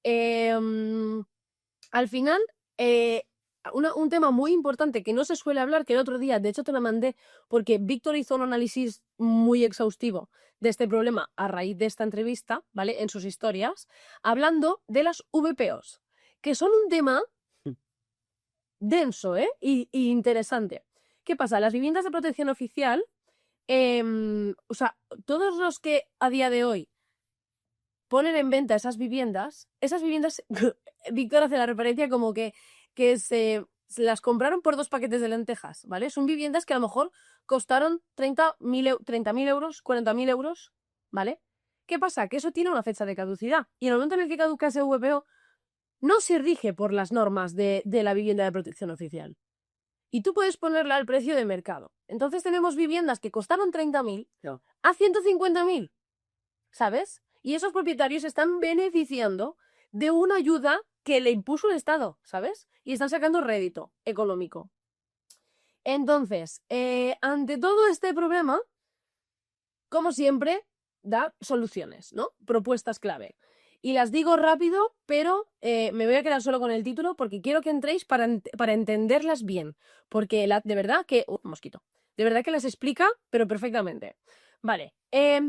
Al final, un tema muy importante que no se suele hablar, que el otro día, de hecho te lo mandé, porque Víctor hizo un análisis muy exhaustivo de este problema a raíz de esta entrevista, ¿vale? En sus historias, hablando de las VPOs, que son un tema denso, ¿eh? Y interesante. ¿Qué pasa? Las viviendas de protección oficial, o sea, todos los que a día de hoy ponen en venta esas viviendas, Víctor hace la referencia como que se las compraron por 2 paquetes de lentejas, ¿vale? Son viviendas que a lo mejor costaron 30.000 euros, 40.000 euros, ¿vale? ¿Qué pasa? Que eso tiene una fecha de caducidad y en el momento en el que caduca ese VPO no se rige por las normas de la vivienda de protección oficial. Y tú puedes ponerla al precio de mercado. Entonces tenemos viviendas que costaron 30.000 a 150.000, ¿sabes? Y esos propietarios se están beneficiando de una ayuda que le impuso el Estado, ¿sabes? Y están sacando rédito económico. Entonces, ante todo este problema, como siempre, da soluciones, ¿no? Propuestas clave. Y las digo rápido, pero me voy a quedar solo con el título porque quiero que entréis para entenderlas bien. Porque de verdad que... mosquito. De verdad que las explica, pero perfectamente. Vale.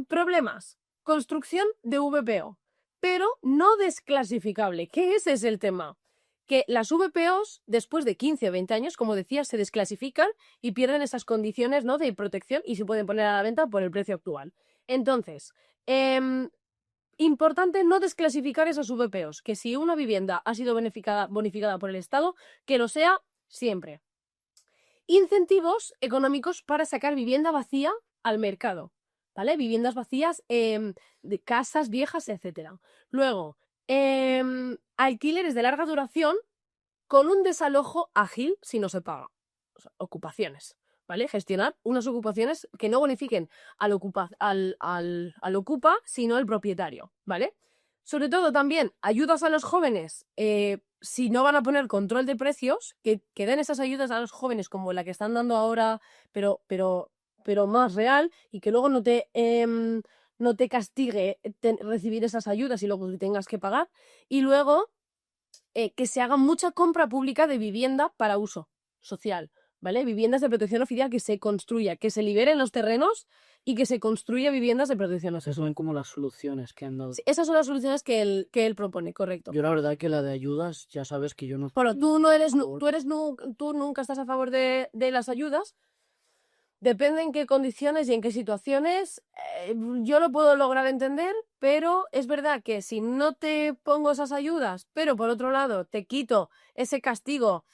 Problemas. Construcción de VPO. Pero no desclasificable. Que ese es el tema. Que las VPOs, después de 15 o 20 años, como decía, se desclasifican y pierden esas condiciones, ¿no?, de protección y se pueden poner a la venta por el precio actual. Entonces, importante no desclasificar esas VPOs, que si una vivienda ha sido bonificada por el Estado, que lo sea siempre. Incentivos económicos para sacar vivienda vacía al mercado, ¿vale? Viviendas vacías, de casas viejas, etc. Luego, alquileres de larga duración con un desalojo ágil si no se paga. O sea, ocupaciones, ¿vale? Gestionar unas ocupaciones que no bonifiquen al ocupa, sino al propietario, ¿vale? Sobre todo también ayudas a los jóvenes, si no van a poner control de precios, que den esas ayudas a los jóvenes como la que están dando ahora, pero más real, y que luego no te castigue recibir esas ayudas y luego que tengas que pagar. Y luego que se haga mucha compra pública de vivienda para uso social, ¿vale? Viviendas de protección oficial, que se construya, que se liberen los terrenos y que se construya viviendas de protección oficial. Esas son como las soluciones que han dado. Sí, esas son las soluciones que él propone, correcto. Yo la verdad que la de ayudas, ya sabes que yo no... Bueno, tú nunca estás a favor de las ayudas. Depende en qué condiciones y en qué situaciones. Yo lo puedo lograr entender, pero es verdad que si no te pongo esas ayudas, pero por otro lado te quito ese castigo,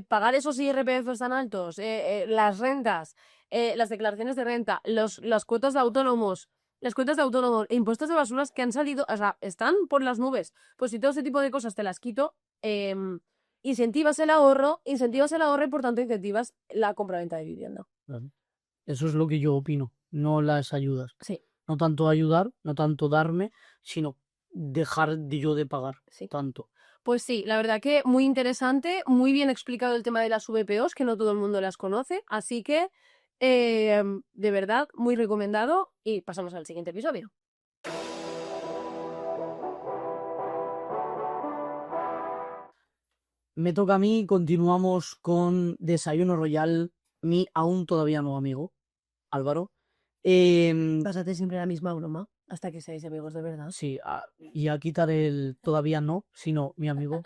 pagar esos IRPF tan altos, las rentas, las declaraciones de renta, las cuotas de autónomos, impuestos de basuras que han salido, o sea, están por las nubes. Pues si todo ese tipo de cosas te las quito, incentivas el ahorro y por tanto incentivas la compraventa de vivienda. Claro. Eso es lo que yo opino, no las ayudas. Sí. No tanto ayudar, no tanto darme, sino dejar yo de pagar Sí. tanto. Pues sí, la verdad que muy interesante, muy bien explicado el tema de las VPOs, que no todo el mundo las conoce, así que de verdad, muy recomendado y pasamos al siguiente episodio. Me toca a mí, continuamos con Desayuno Royal, mi aún todavía no amigo, Álvaro. Pásate siempre la misma broma hasta que seáis amigos de verdad. Sí, y a quitar el todavía no, sino mi amigo.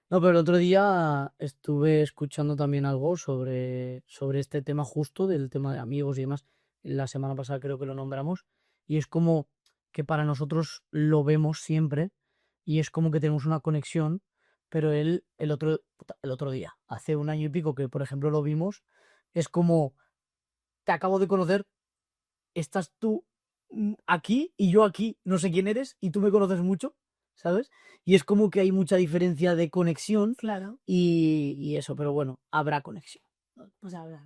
No, pero el otro día estuve escuchando también algo sobre este tema justo, del tema de amigos y demás. La semana pasada creo que lo nombramos. Y es como que para nosotros lo vemos siempre y es como que tenemos una conexión, pero él el otro día, hace un año y pico que por ejemplo lo vimos, es como, te acabo de conocer, estás tú aquí y yo aquí, no sé quién eres y tú me conoces mucho, ¿sabes? Y es como que hay mucha diferencia de conexión. Claro. Y eso, pero bueno, habrá conexión. Pues habrá.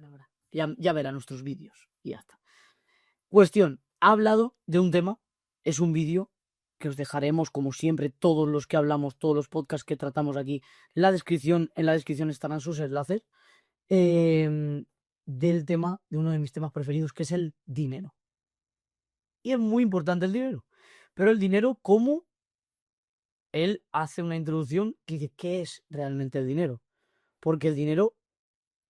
Ya verá nuestros vídeos y ya está. Cuestión, ha hablado de un tema, es un vídeo que os dejaremos, como siempre, todos los que hablamos, todos los podcasts que tratamos aquí, en la descripción estarán sus enlaces, del tema, de uno de mis temas preferidos, que es el dinero. Y es muy importante el dinero, pero el dinero, ¿cómo? Él hace una introducción que dice, ¿qué es realmente el dinero? Porque el dinero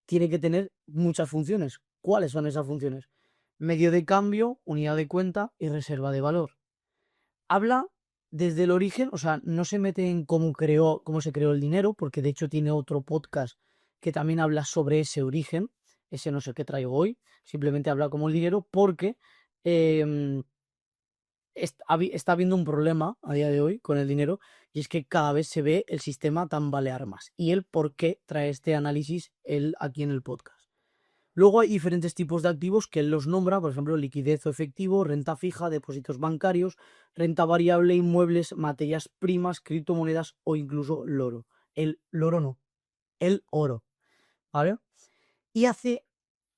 tiene que tener muchas funciones. ¿Cuáles son esas funciones? Medio de cambio, unidad de cuenta y reserva de valor. Habla desde el origen, o sea, no se mete en cómo se creó el dinero, porque de hecho tiene otro podcast que también habla sobre ese origen. Ese no sé qué traigo hoy, simplemente habla como el dinero, porque está habiendo un problema a día de hoy con el dinero, y es que cada vez se ve el sistema tambalear más. Y él, ¿por qué trae este análisis él aquí en el podcast? Luego hay diferentes tipos de activos que él los nombra, por ejemplo, liquidez o efectivo, renta fija, depósitos bancarios, renta variable, inmuebles, materias primas, criptomonedas o incluso loro. El loro no, el oro, ¿vale? Y hace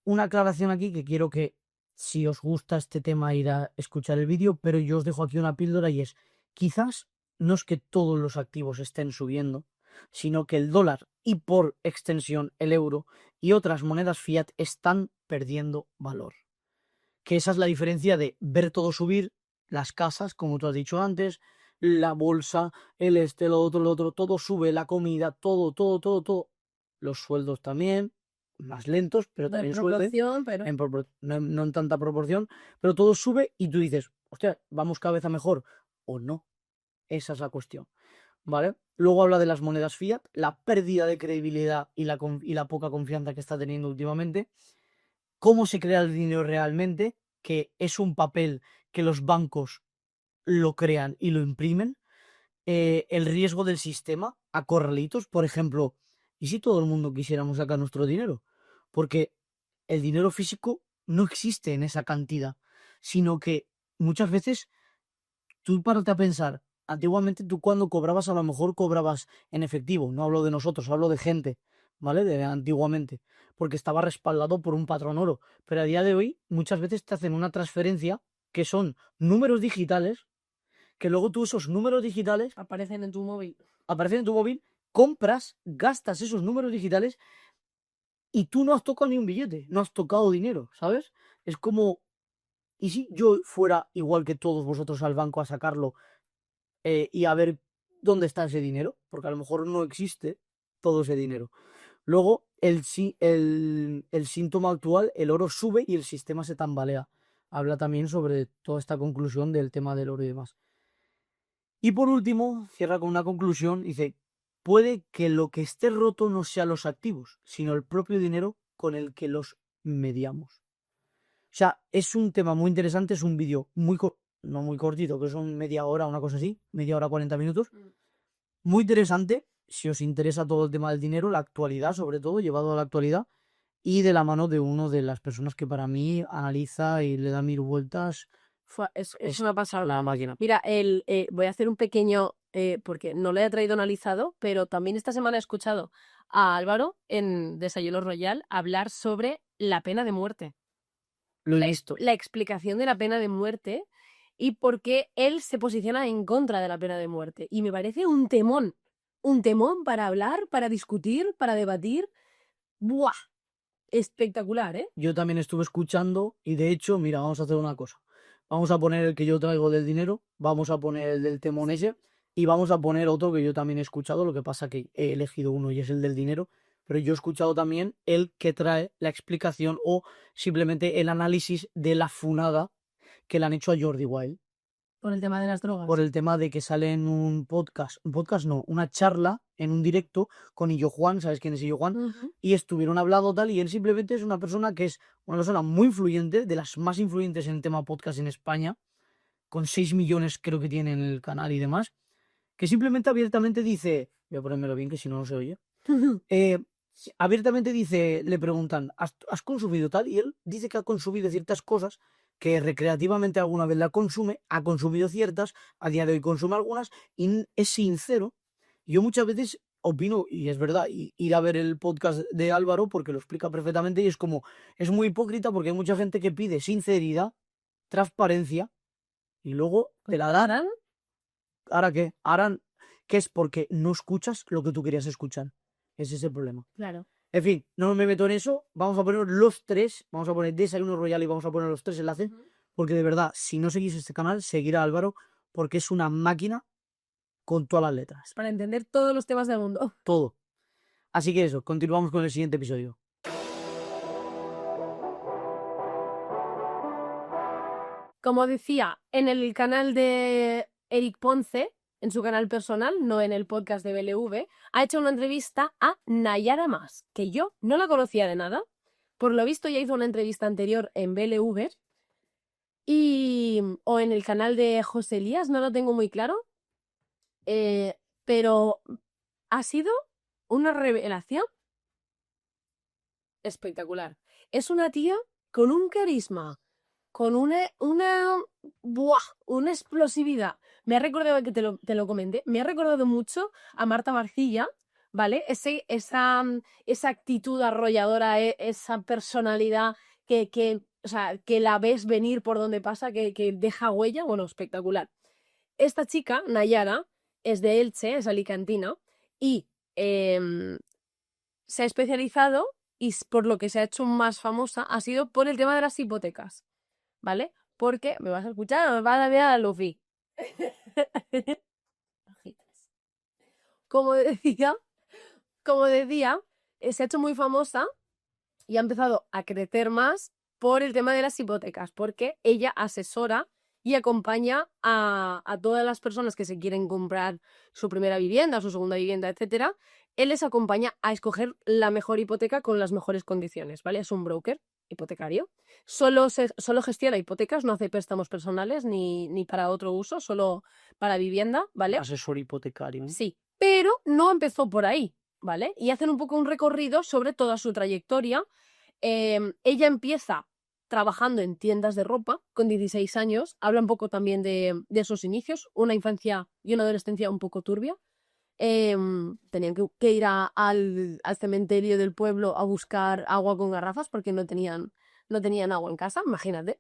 una aclaración aquí que quiero que, si os gusta este tema, ir a escuchar el vídeo, pero yo os dejo aquí una píldora y es, quizás no es que todos los activos estén subiendo, sino que el dólar y por extensión el euro y otras monedas fiat están perdiendo valor. Que esa es la diferencia de ver todo subir, las casas, como tú has dicho antes, la bolsa, el lo otro, todo sube, la comida, todo. Los sueldos también, más lentos, pero No en también suben. proporción, pero... No en tanta proporción, pero todo sube y tú dices, hostia, vamos cada vez a mejor, o no. Esa es la cuestión, ¿vale? Luego habla de las monedas fiat, la pérdida de credibilidad y la poca confianza que está teniendo últimamente, cómo se crea el dinero realmente, que es un papel que los bancos lo crean y lo imprimen, el riesgo del sistema a corralitos, por ejemplo, ¿y si todo el mundo quisiéramos sacar nuestro dinero? Porque el dinero físico no existe en esa cantidad, sino que muchas veces tú párate a pensar, antiguamente tú cuando cobrabas a lo mejor cobrabas en efectivo, no hablo de nosotros, hablo de gente, ¿vale? De antiguamente, porque estaba respaldado por un patrón oro, pero a día de hoy muchas veces te hacen una transferencia que son números digitales, que luego tú esos números digitales Aparecen en tu móvil. aparecen en tu móvil, compras, gastas esos números digitales y tú no has tocado ni un billete, no has tocado dinero, ¿sabes? Es como, ¿y si yo fuera igual que todos vosotros al banco a sacarlo y a ver dónde está ese dinero? Porque a lo mejor no existe todo ese dinero. Luego, el síntoma actual, el oro sube y el sistema se tambalea. Habla también sobre toda esta conclusión del tema del oro y demás. Y por último, cierra con una conclusión, dice, puede que lo que esté roto no sea los activos, sino el propio dinero con el que los mediamos. O sea, es un tema muy interesante, es un vídeo no muy cortito, que son media hora, una cosa así, media hora, 40 minutos. Muy interesante, si os interesa todo el tema del dinero, la actualidad sobre todo, llevado a la actualidad, y de la mano de una de las personas que para mí analiza y le da mil vueltas. Es una pasada. La máquina. Mira, voy a hacer un pequeño, porque no lo he traído analizado, pero también esta semana he escuchado a Álvaro en Desayuno Royal hablar sobre la pena de muerte. Lo he visto. La explicación de la pena de muerte y por qué él se posiciona en contra de la pena de muerte. Y me parece un temón para hablar, para discutir, para debatir. ¡Buah! Espectacular, ¿eh? Yo también estuve escuchando y de hecho, mira, vamos a hacer una cosa. Vamos a poner el que yo traigo del dinero, vamos a poner el del temón ese y vamos a poner otro que yo también he escuchado, lo que pasa que he elegido uno y es el del dinero, pero yo he escuchado también el que trae la explicación o simplemente el análisis de la funada que le han hecho a Jordi Wild. Por el tema de las drogas. Por el tema de que sale en un podcast no, una charla en un directo con Illo Juan, ¿sabes quién es Illo Juan? Y estuvieron hablando tal, y él simplemente es una persona que es una persona muy influyente, de las más influyentes en el tema podcast en España, con 6 millones creo que tiene en el canal y demás, que simplemente abiertamente dice, voy a ponérmelo bien que si no, no se oye, abiertamente dice, le preguntan, ¿has consumido tal? Y él dice que ha consumido ciertas cosas que recreativamente alguna vez la consume, ha consumido ciertas, a día de hoy consume algunas y es sincero. Yo muchas veces opino, y es verdad, ir a ver el podcast de Álvaro porque lo explica perfectamente y es como, es muy hipócrita porque hay mucha gente que pide sinceridad, transparencia y luego te la dan. ¿Ahora qué? Ahora, ¿qué es? Porque no escuchas lo que tú querías escuchar. Ese es el problema. Claro. En fin, no me meto en eso. Vamos a poner los tres. Vamos a poner Desayuno Royal y vamos a poner los tres enlaces. Porque de verdad, si no seguís este canal, seguir a Álvaro porque es una máquina con todas las letras. Para entender todos los temas del mundo. Todo. Así que eso, continuamos con el siguiente episodio. Como decía, en el canal de Eric Ponce, en su canal personal, no en el podcast de BLV, ha hecho una entrevista a Nayara Mas, que yo no la conocía de nada. Por lo visto ya hizo una entrevista anterior en BLV o en el canal de José Elías, no lo tengo muy claro. Pero ha sido una revelación espectacular. Es una tía con un carisma, con una explosividad. Me ha recordado, que te lo comenté, me ha recordado mucho a Marta Marcilla, ¿vale? Esa actitud arrolladora, esa personalidad o sea, que la ves venir por donde pasa, que deja huella, bueno, espectacular. Esta chica, Nayara, es de Elche, es alicantina, y se ha especializado, y por lo que se ha hecho más famosa, ha sido por el tema de las hipotecas, ¿vale? Porque, ¿me vas a escuchar o me vas a ver a Luffy? como decía, se ha hecho muy famosa y ha empezado a crecer más por el tema de las hipotecas, porque ella asesora y acompaña a todas las personas que se quieren comprar su primera vivienda, su segunda vivienda, etcétera. Él les acompaña a escoger la mejor hipoteca con las mejores condiciones, ¿vale? Es un broker hipotecario. Solo gestiona hipotecas, no hace préstamos personales ni para otro uso, solo para vivienda, ¿vale? Asesor hipotecario. Sí, pero no empezó por ahí, ¿vale? Y hacen un poco un recorrido sobre toda su trayectoria. Ella empieza trabajando en tiendas de ropa con 16 años, habla un poco también de sus inicios, una infancia y una adolescencia un poco turbia. Tenían que ir al cementerio del pueblo a buscar agua con garrafas porque no tenían agua en casa, imagínate.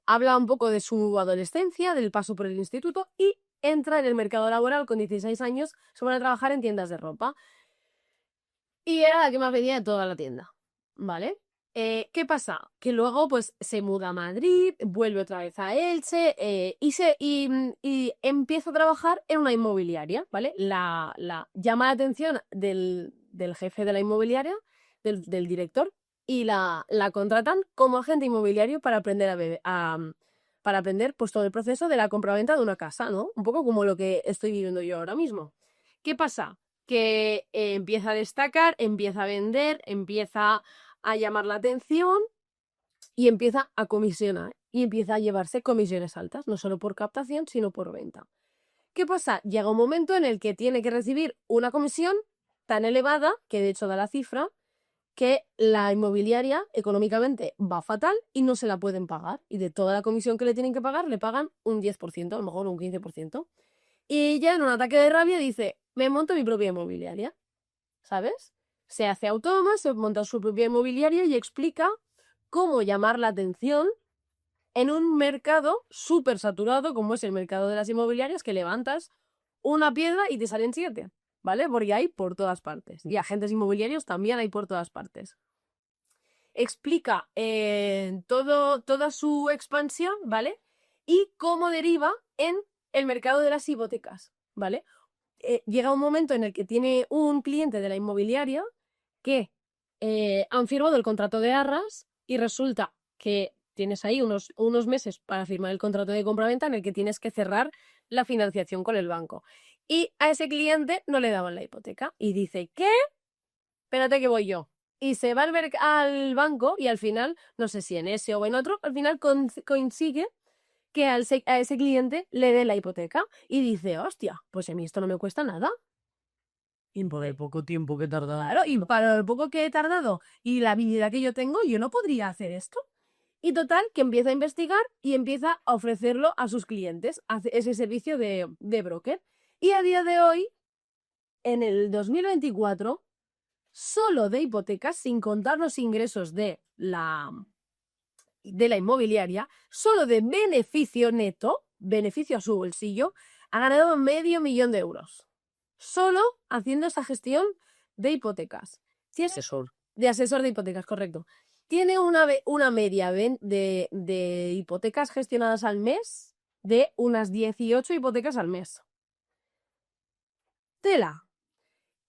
Habla un poco de su adolescencia, del paso por el instituto y entra en el mercado laboral con 16 años, se pone a trabajar en tiendas de ropa. Y era la que más vendía de toda la tienda, ¿vale? ¿Qué pasa? Que luego pues se muda a Madrid, vuelve otra vez a Elche y empieza a trabajar en una inmobiliaria, ¿vale? Llama la atención del jefe de la inmobiliaria, del director, y la contratan como agente inmobiliario para aprender para aprender pues todo el proceso de la compraventa de una casa, ¿no? Un poco como lo que estoy viviendo yo ahora mismo. ¿Qué pasa? Que empieza a destacar, empieza a vender, empieza a llamar la atención y empieza a comisionar y empieza a llevarse comisiones altas, no solo por captación, sino por venta. ¿Qué pasa? Llega un momento en el que tiene que recibir una comisión tan elevada, que de hecho da la cifra, que la inmobiliaria económicamente va fatal y no se la pueden pagar. Y de toda la comisión que le tienen que pagar, le pagan un 10%, a lo mejor un 15%. Y ella, en un ataque de rabia, dice, me monto mi propia inmobiliaria, ¿sabes? Se hace autónoma, se monta su propia inmobiliaria y explica cómo llamar la atención en un mercado súper saturado como es el mercado de las inmobiliarias, que levantas una piedra y te salen 7, ¿vale? Porque hay por todas partes. Y agentes inmobiliarios también hay por todas partes. Explica toda su expansión, ¿vale? Y cómo deriva en el mercado de las hipotecas, ¿vale? Llega un momento en el que tiene un cliente de la inmobiliaria que han firmado el contrato de arras y resulta que tienes ahí unos meses para firmar el contrato de compraventa en el que tienes que cerrar la financiación con el banco. Y a ese cliente no le daban la hipoteca y dice, ¿qué? Espérate que voy yo. Y se va al banco y al final, no sé si en ese o en otro, al final consigue que a ese cliente le dé la hipoteca y dice, hostia, pues a mí esto no me cuesta nada. Y por el poco tiempo que tarda. Claro, y para lo poco que he tardado y la habilidad que yo tengo, yo no podría hacer esto. Y total, que empieza a investigar y empieza a ofrecerlo a sus clientes, hace ese servicio de broker. Y a día de hoy, en el 2024, solo de hipotecas, sin contar los ingresos de la inmobiliaria, solo de beneficio neto, beneficio a su bolsillo, ha ganado 500.000 euros. Solo haciendo esa gestión de hipotecas. Asesor. De asesor de hipotecas, correcto. Tiene una media de hipotecas gestionadas al mes de unas 18 hipotecas al mes. Tela.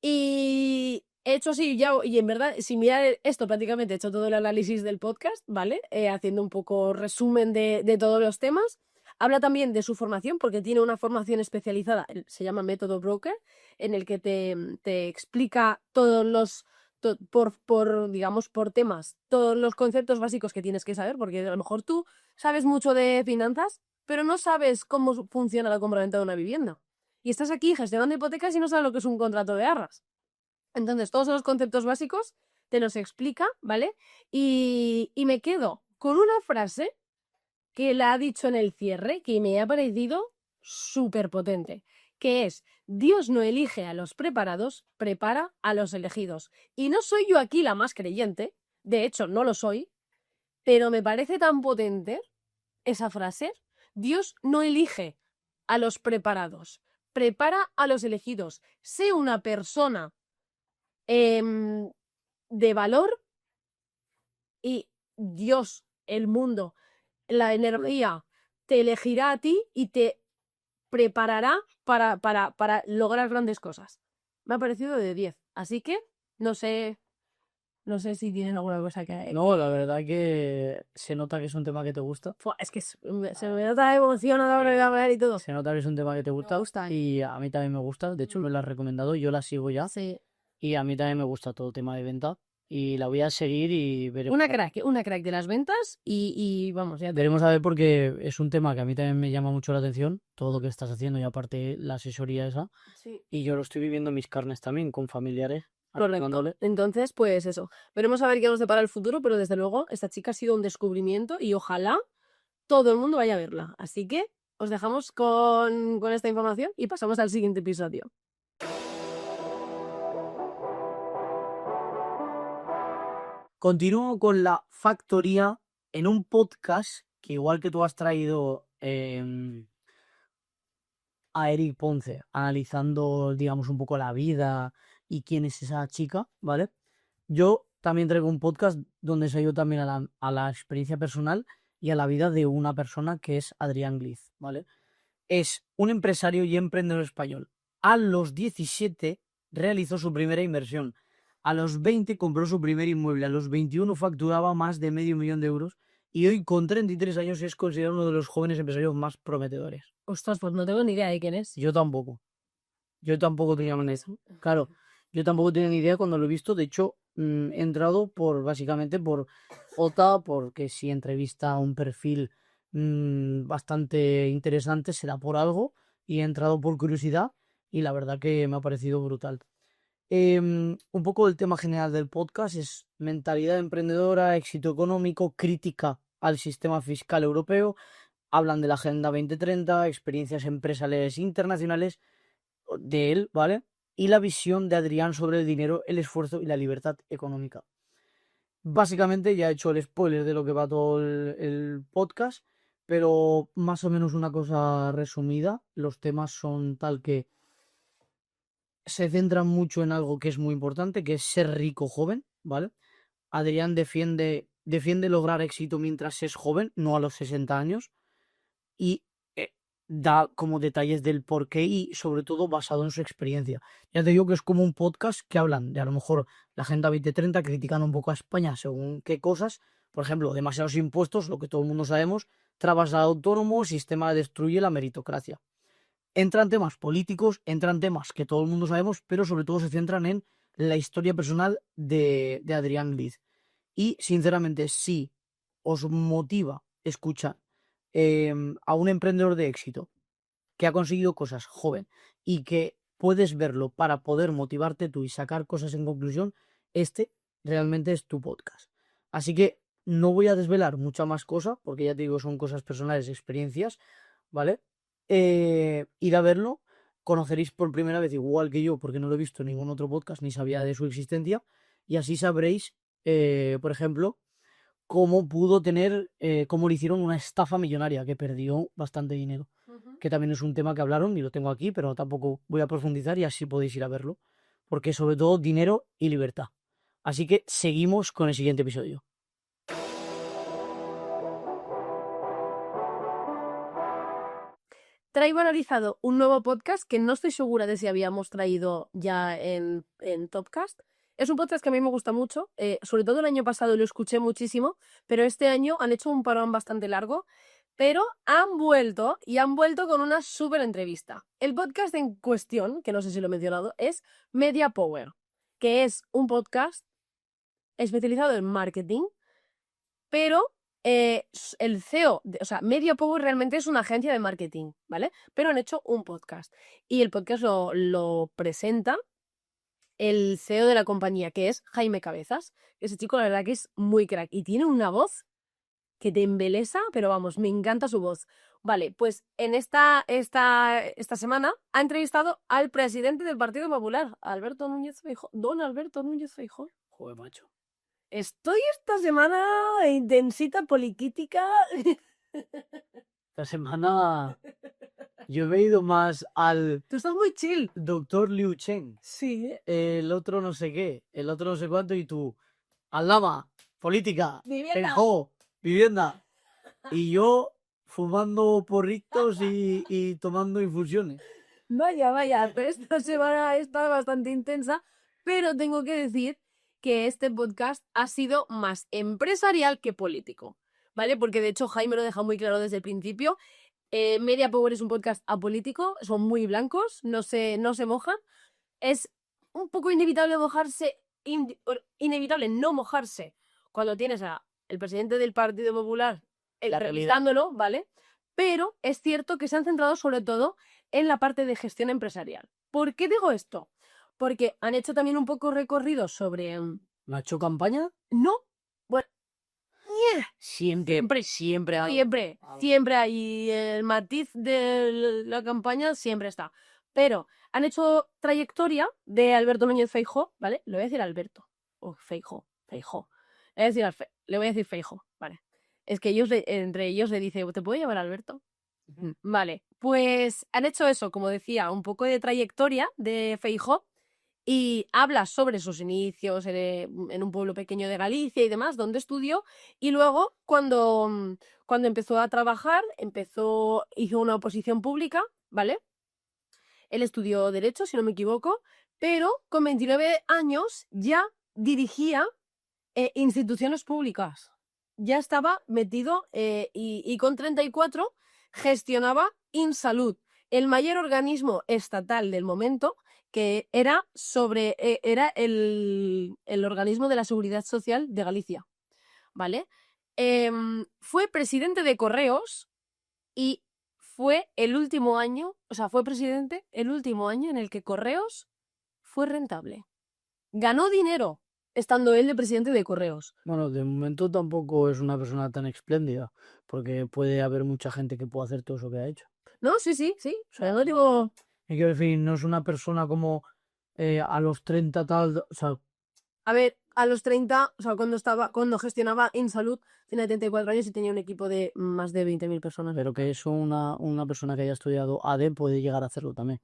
Y he hecho así ya, y en verdad, sin mirar esto, prácticamente he hecho todo el análisis del podcast, ¿vale? Haciendo un poco resumen de todos los temas. Habla también de su formación, porque tiene una formación especializada, se llama Método Broker, en el que te explica todos los, digamos, por temas, todos los conceptos básicos que tienes que saber, porque a lo mejor tú sabes mucho de finanzas, pero no sabes cómo funciona la compraventa de una vivienda. Y estás aquí gestionando hipotecas y no sabes lo que es un contrato de arras. Entonces, todos los conceptos básicos te los explica, ¿vale? Y me quedo con una frase que la ha dicho en el cierre que me ha parecido súper potente, que es, Dios no elige a los preparados, prepara a los elegidos. Y no soy yo aquí la más creyente, de hecho no lo soy, pero me parece tan potente esa frase. Dios no elige a los preparados, prepara a los elegidos. Sé una persona de valor y Dios, el mundo, la energía te elegirá a ti y te preparará para lograr grandes cosas. Me ha parecido de 10. Así que no sé si tienen alguna cosa que... No, la verdad que se nota que es un tema que te gusta. Es que se me nota emoción a la hora de hablar y todo. Se nota que es un tema que te gusta. gusta. Y a mí también me gusta. De hecho, me lo has recomendado. Yo la sigo ya. Sí. Y a mí también me gusta todo el tema de venta. Y la voy a seguir y veremos. Una crack de las ventas y vamos, ya Veremos a ver porque es un tema que a mí también me llama mucho la atención. Todo lo que estás haciendo y aparte la asesoría esa. Sí. Y yo lo estoy viviendo en mis carnes también con familiares. Correcto. ayudándole. Entonces, pues eso. Veremos a ver qué nos depara el futuro, pero desde luego esta chica ha sido un descubrimiento y ojalá todo el mundo vaya a verla. Así que os dejamos con esta información y pasamos al siguiente episodio. Continúo con la factoría en un podcast que igual que tú has traído a Eric Ponce, analizando, digamos, un poco la vida y quién es esa chica, ¿vale? Yo también traigo un podcast donde se ha ido también a la experiencia personal y a la vida de una persona que es Adrián Gliz, ¿vale? Es un empresario y emprendedor español. A los 17 realizó su primera inversión. A los 20 compró su primer inmueble. A los 21 facturaba más de $500,000 y hoy con 33 años es considerado uno de los jóvenes empresarios más prometedores. Ostras, pues no tengo ni idea de quién es. Yo tampoco tenía eso. Claro, yo tampoco tenía ni idea cuando lo he visto. De hecho, he entrado básicamente por Jota, porque si entrevista a un perfil bastante interesante será por algo, y he entrado por curiosidad y la verdad que me ha parecido brutal. Un poco el tema general del podcast es mentalidad emprendedora, éxito económico, crítica al sistema fiscal europeo. Hablan de la Agenda 2030, experiencias empresariales internacionales de él, ¿vale? Y la visión de Adrián sobre el dinero, el esfuerzo y la libertad económica. Básicamente ya he hecho el spoiler de lo que va todo el podcast, pero más o menos una cosa resumida. Los temas son tal que se centran mucho en algo que es muy importante, que es ser rico joven, ¿vale? Adrián defiende lograr éxito mientras es joven, no a los 60 años, y da como detalles del porqué y sobre todo basado en su experiencia. Ya te digo que es como un podcast que hablan de a lo mejor la Agenda 2030, criticando un poco a España según qué cosas, por ejemplo, demasiados impuestos, lo que todo el mundo sabemos, trabas al autónomo, sistema que destruye la meritocracia. Entran temas políticos, entran temas que todo el mundo sabemos, pero sobre todo se centran en la historia personal de Adrián Gliz. Y sinceramente, si os motiva escuchar a un emprendedor de éxito que ha conseguido cosas joven y que puedes verlo para poder motivarte tú y sacar cosas en conclusión, este realmente es tu podcast. Así que no voy a desvelar mucha más cosa, porque ya te digo, son cosas personales, experiencias, ¿vale? Ir a verlo, conoceréis por primera vez, igual que yo, porque no lo he visto en ningún otro podcast, ni sabía de su existencia, y así sabréis, por ejemplo, cómo pudo cómo le hicieron una estafa millonaria, que perdió bastante dinero. Que también es un tema que hablaron y lo tengo aquí, pero tampoco voy a profundizar y así podéis ir a verlo. Porque sobre todo dinero y libertad. Así que seguimos con el siguiente episodio. Traigo analizado un nuevo podcast que no estoy segura de si habíamos traído ya en Topcast. Es un podcast que a mí me gusta mucho, sobre todo el año pasado lo escuché muchísimo, pero este año han hecho un parón bastante largo, pero han vuelto con una súper entrevista. El podcast en cuestión, que no sé si lo he mencionado, es Media Power, que es un podcast especializado en marketing, pero el CEO, o sea, Media Power realmente es una agencia de marketing, ¿vale? Pero han hecho un podcast y el podcast lo presenta el CEO de la compañía, que es Jaime Cabezas. Ese chico, la verdad que es muy crack y tiene una voz que te embelesa, pero vamos, me encanta su voz. Vale, pues en esta semana ha entrevistado al presidente del Partido Popular, Alberto Núñez Feijóo, don Alberto Núñez Feijóo. Joder, macho. Estoy esta semana intensita política. Esta semana yo he ido más al Tú estás muy chill. doctor Liu Chen. Sí. El otro no sé qué, el otro no sé cuánto, y tú, al lama, política, Vivienda. Feijóo, vivienda. Y yo, fumando porritos y tomando infusiones. Vaya, pero esta semana está bastante intensa, pero tengo que decir que este podcast ha sido más empresarial que político, ¿vale? Porque de hecho Jaime lo deja muy claro desde el principio. Media Power es un podcast apolítico, son muy blancos, no se mojan. Es un poco inevitable mojarse, inevitable no mojarse cuando tienes a el presidente del Partido Popular realizándolo, ¿vale? Pero es cierto que se han centrado sobre todo en la parte de gestión empresarial. ¿Por qué digo esto? Porque han hecho también un poco recorrido sobre... ¿No ha hecho campaña? No, bueno, Siempre hay. siempre hay el matiz de la campaña, siempre está. Pero han hecho trayectoria de Alberto Núñez Feijóo, ¿vale? Le voy a decir Alberto. O Feijóo. Le voy a decir Feijóo, ¿vale? Es que entre ellos le dice, ¿te puedo llamar Alberto? Vale, pues han hecho eso, como decía, un poco de trayectoria de Feijóo y habla sobre sus inicios en un pueblo pequeño de Galicia y demás, donde estudió, y luego cuando empezó a trabajar, hizo una oposición pública, ¿vale? Él estudió Derecho, si no me equivoco, pero con 29 años ya dirigía instituciones públicas. Ya estaba metido y con 34 gestionaba InSalud, el mayor organismo estatal del momento, que era el organismo de la Seguridad Social de Galicia, ¿vale? Fue presidente de Correos y fue fue presidente el último año en el que Correos fue rentable. Ganó dinero estando él de presidente de Correos. Bueno, de momento tampoco es una persona tan espléndida, porque puede haber mucha gente que pueda hacer todo eso que ha hecho. No, sí. O sea, no digo... Y quiero decir, no es una persona como a los 30 tal, o sea, A ver, a los 30, o sea, cuando gestionaba InSalud, tenía 34 años y tenía un equipo de más de 20.000 personas. pero que eso una persona que haya estudiado AD puede llegar a hacerlo también.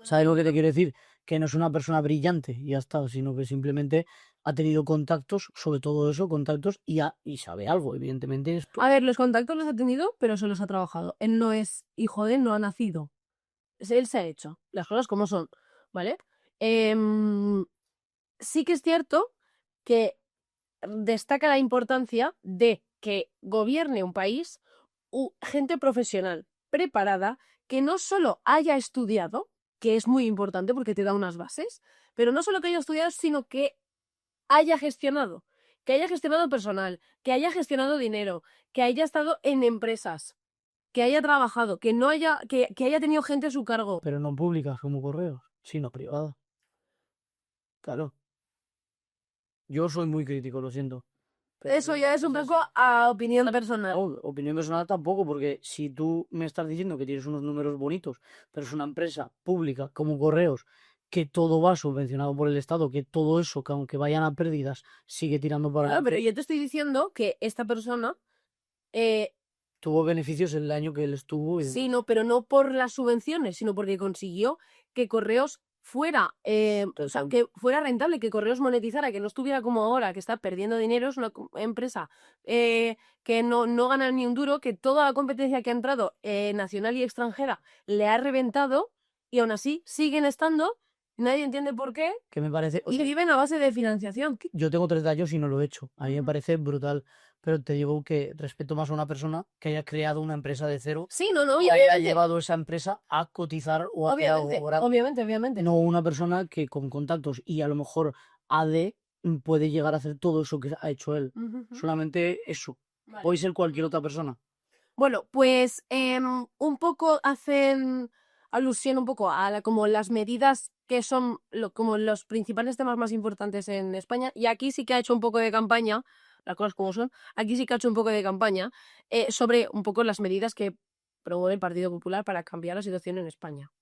¿Sabes lo que te quiero decir? Que no es una persona brillante y ya está, sino que simplemente ha tenido contactos, sobre todo eso, contactos, y sabe algo, evidentemente. A ver, los contactos los ha tenido, pero se los ha trabajado. Él no es hijo de él, no ha nacido. Él se ha hecho, las cosas como son, ¿vale? Sí que es cierto que destaca la importancia de que gobierne un país gente profesional, preparada, que no solo haya estudiado, que es muy importante porque te da unas bases, pero no solo que haya estudiado, sino que haya gestionado personal, que haya gestionado dinero, que haya estado en empresas, que haya trabajado, que haya tenido gente a su cargo. Pero no públicas como Correos, sino privadas. Claro. Yo soy muy crítico, lo siento. Eso ya es un poco a opinión personal. No, opinión personal tampoco, porque si tú me estás diciendo que tienes unos números bonitos, pero es una empresa pública como Correos, que todo va subvencionado por el Estado, que todo eso, que aunque vayan a pérdidas, sigue tirando para Claro, pero yo te estoy diciendo que esta persona tuvo beneficios el año que él estuvo. sí, no, pero no por las subvenciones, sino porque consiguió que Correos fuera, o sea, que fuera rentable, que Correos monetizara, que no estuviera como ahora, que está perdiendo dinero, es una empresa que no gana ni un duro, que toda la competencia que ha entrado nacional y extranjera le ha reventado y aún así siguen estando, nadie entiende por qué, Que me parece... y viven a base de financiación. Yo tengo 30 años y no lo he hecho. A mí me parece brutal. Pero te digo que respeto más a una persona que haya creado una empresa de cero Sí, no, y haya llevado esa empresa a cotizar o a obviamente. No una persona que con contactos y a lo mejor AD puede llegar a hacer todo eso que ha hecho él. Solamente eso. Vale. Puede ser cualquier otra persona. Bueno, pues un poco hacen alusión un poco a como las medidas que son como los principales temas más importantes en España. Y aquí sí que ha hecho un poco de campaña, las cosas como son, aquí sí que ha hecho un poco de campaña sobre un poco las medidas que promueve el Partido Popular para cambiar la situación en España.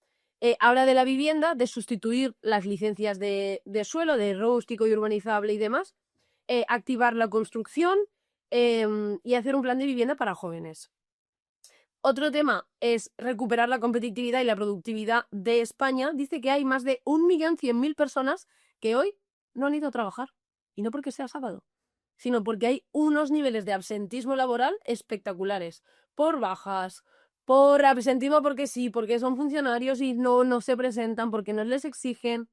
Habla de la vivienda, de sustituir las licencias de suelo, de rústico y urbanizable y demás, activar la construcción y hacer un plan de vivienda para jóvenes. Otro tema es recuperar la competitividad y la productividad de España. Dice que hay más de 1.100.000 personas que hoy no han ido a trabajar. Y no porque sea sábado, sino porque hay unos niveles de absentismo laboral espectaculares, por bajas, por absentismo porque sí, porque son funcionarios y no se presentan, porque no les exigen,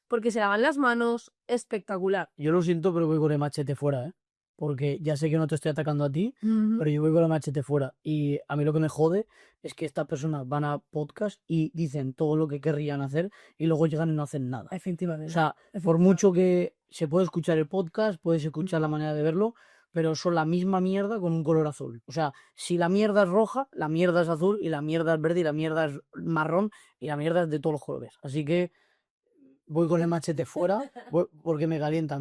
porque se lavan las manos, espectacular. Yo lo siento, pero voy con el machete fuera, ¿eh? Porque ya sé que no te estoy atacando a ti, pero yo voy con el machete fuera. Y a mí lo que me jode es que estas personas van a podcast y dicen todo lo que querrían hacer y luego llegan y no hacen nada. O Efectivamente. sea, por mucho que se puede escuchar el podcast, puedes escuchar la manera de verlo, pero son la misma mierda con un color azul. O sea, si la mierda es roja, la mierda es azul, y la mierda es verde, y la mierda es marrón, y la mierda es de todos los colores. Así que voy con el machete fuera porque me calienta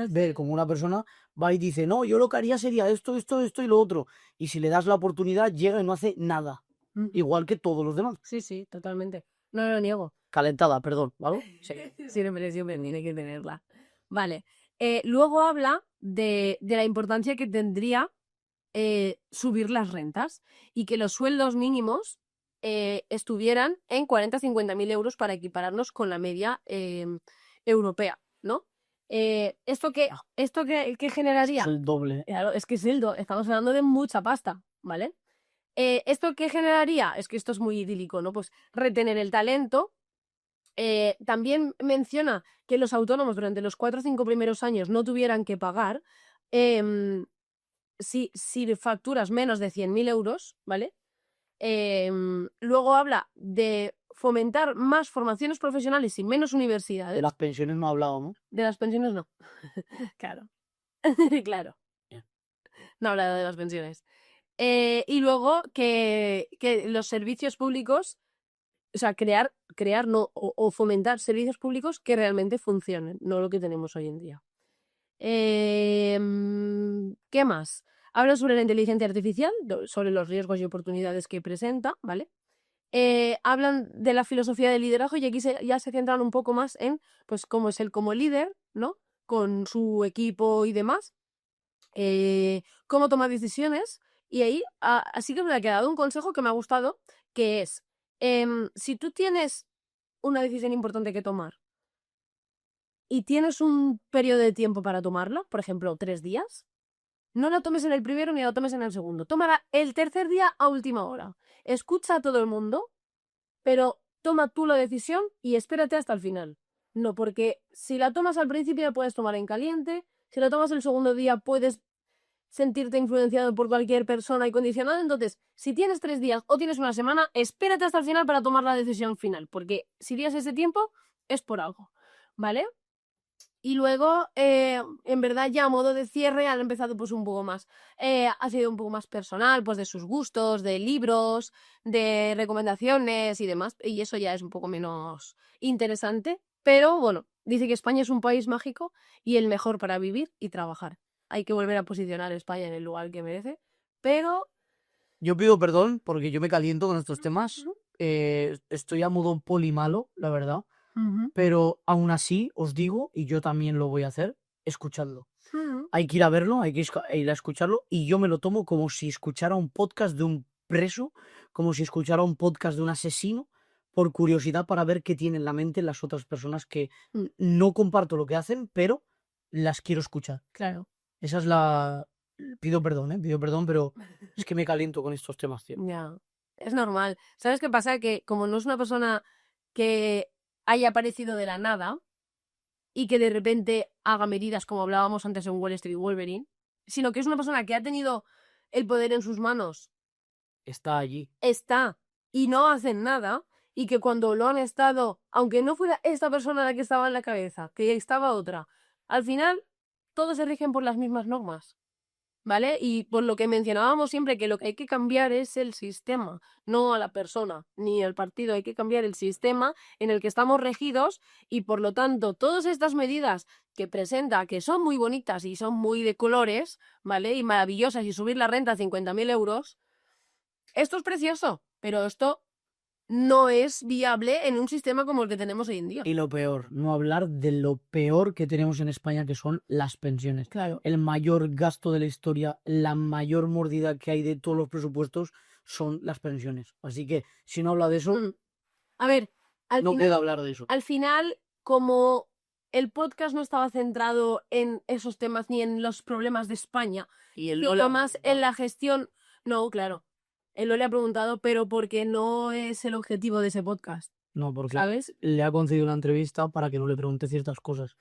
ver como una persona va y dice, no, yo lo que haría sería esto, esto, esto y lo otro. Y si le das la oportunidad, llega y no hace nada. Igual que todos los demás. Sí, totalmente. No lo niego. Calentada, perdón, ¿vale? Sí. Siempre tiene que tenerla. Vale. Luego habla de la importancia que tendría subir las rentas y que los sueldos mínimos estuvieran en 40-50.000 euros para equipararnos con la media europea, ¿no? ¿Esto qué generaría? Es el doble. Claro, es que estamos hablando de mucha pasta, ¿vale? ¿Esto qué generaría? Es que esto es muy idílico, ¿no? Pues retener el talento. También menciona que los autónomos durante los 4 o 5 primeros años no tuvieran que pagar si facturas menos de 100.000 euros, ¿vale? Luego habla de fomentar más formaciones profesionales y menos De universidades. las pensiones no hablábamos. De las pensiones no. Claro. Claro. Bien. No ha hablado de las pensiones. Y luego que los servicios públicos, o sea, crear no, o fomentar servicios públicos que realmente funcionen, no lo que tenemos hoy en día. ¿Qué más? Habla sobre la inteligencia artificial, sobre los riesgos y oportunidades que presenta, ¿vale? Hablan de la filosofía del liderazgo y aquí ya se centran un poco más en, pues, cómo es él como líder, ¿no? Con su equipo y demás. Cómo toma decisiones. Y ahí así que me ha quedado un consejo que me ha gustado, que es, si tú tienes una decisión importante que tomar y tienes un periodo de tiempo para tomarla, por ejemplo, 3 días, no la tomes en el primero ni la tomes en el segundo. Tómala el tercer día a última hora. Escucha a todo el mundo, pero toma tú la decisión y espérate hasta el final. No, porque si la tomas al principio la puedes tomar en caliente, si la tomas el segundo día puedes sentirte influenciado por cualquier persona y condicionado. Entonces, si tienes 3 días o tienes una semana, espérate hasta el final para tomar la decisión final, porque si tienes ese tiempo es por algo, ¿vale? Y luego, en verdad, ya a modo de cierre, han empezado pues un poco más, ha sido un poco más personal, pues de sus gustos, de libros, de recomendaciones y demás, y eso ya es un poco menos interesante, pero bueno, dice que España es un país mágico y el mejor para vivir y trabajar. Hay que volver a posicionar a España en el lugar que merece, pero... Yo pido perdón porque yo me caliento con estos temas. Estoy a modo poli malo, la verdad. Pero aún así os digo, y yo también lo voy a hacer, escuchadlo. Hay que ir a verlo, hay que ir a escucharlo, y yo me lo tomo como si escuchara un podcast de un preso, como si escuchara un podcast de un asesino, por curiosidad para ver qué tienen en la mente las otras personas que no comparto lo que hacen, pero las quiero escuchar. Claro. Esa es la... Pido perdón, pero es que me caliento con estos temas, tío. Ya, es normal. ¿Sabes qué pasa? Que como no es una persona que haya aparecido de la nada y que de repente haga medidas como hablábamos antes en Wall Street Wolverine, sino que es una persona que ha tenido el poder en sus manos, Está allí. está y no hacen nada, y que cuando lo han estado, aunque no fuera esta persona la que estaba en la cabeza, que estaba otra, al final todos se rigen por las mismas normas. ¿Vale? Y por lo que mencionábamos siempre, que lo que hay que cambiar es el sistema, no a la persona ni al partido, hay que cambiar el sistema en el que estamos regidos y por lo tanto todas estas medidas que presenta, que son muy bonitas y son muy de colores, ¿vale? Y maravillosas, y subir la renta a 50.000 euros, esto es precioso, pero esto no es viable en un sistema como el que tenemos hoy en día. Y lo peor, no hablar de lo peor que tenemos en España, que son las pensiones. Claro. El mayor gasto de la historia, la mayor mordida que hay de todos los presupuestos son las pensiones. Así que, si no habla de eso, A ver, no queda hablar de eso. al final, como el podcast no estaba centrado en esos temas ni en los problemas de España, Y él sino más en la gestión. No, claro. Él lo le ha preguntado, pero porque no es el objetivo de ese podcast, No, porque ¿sabes? le ha concedido una entrevista para que no le pregunte ciertas cosas.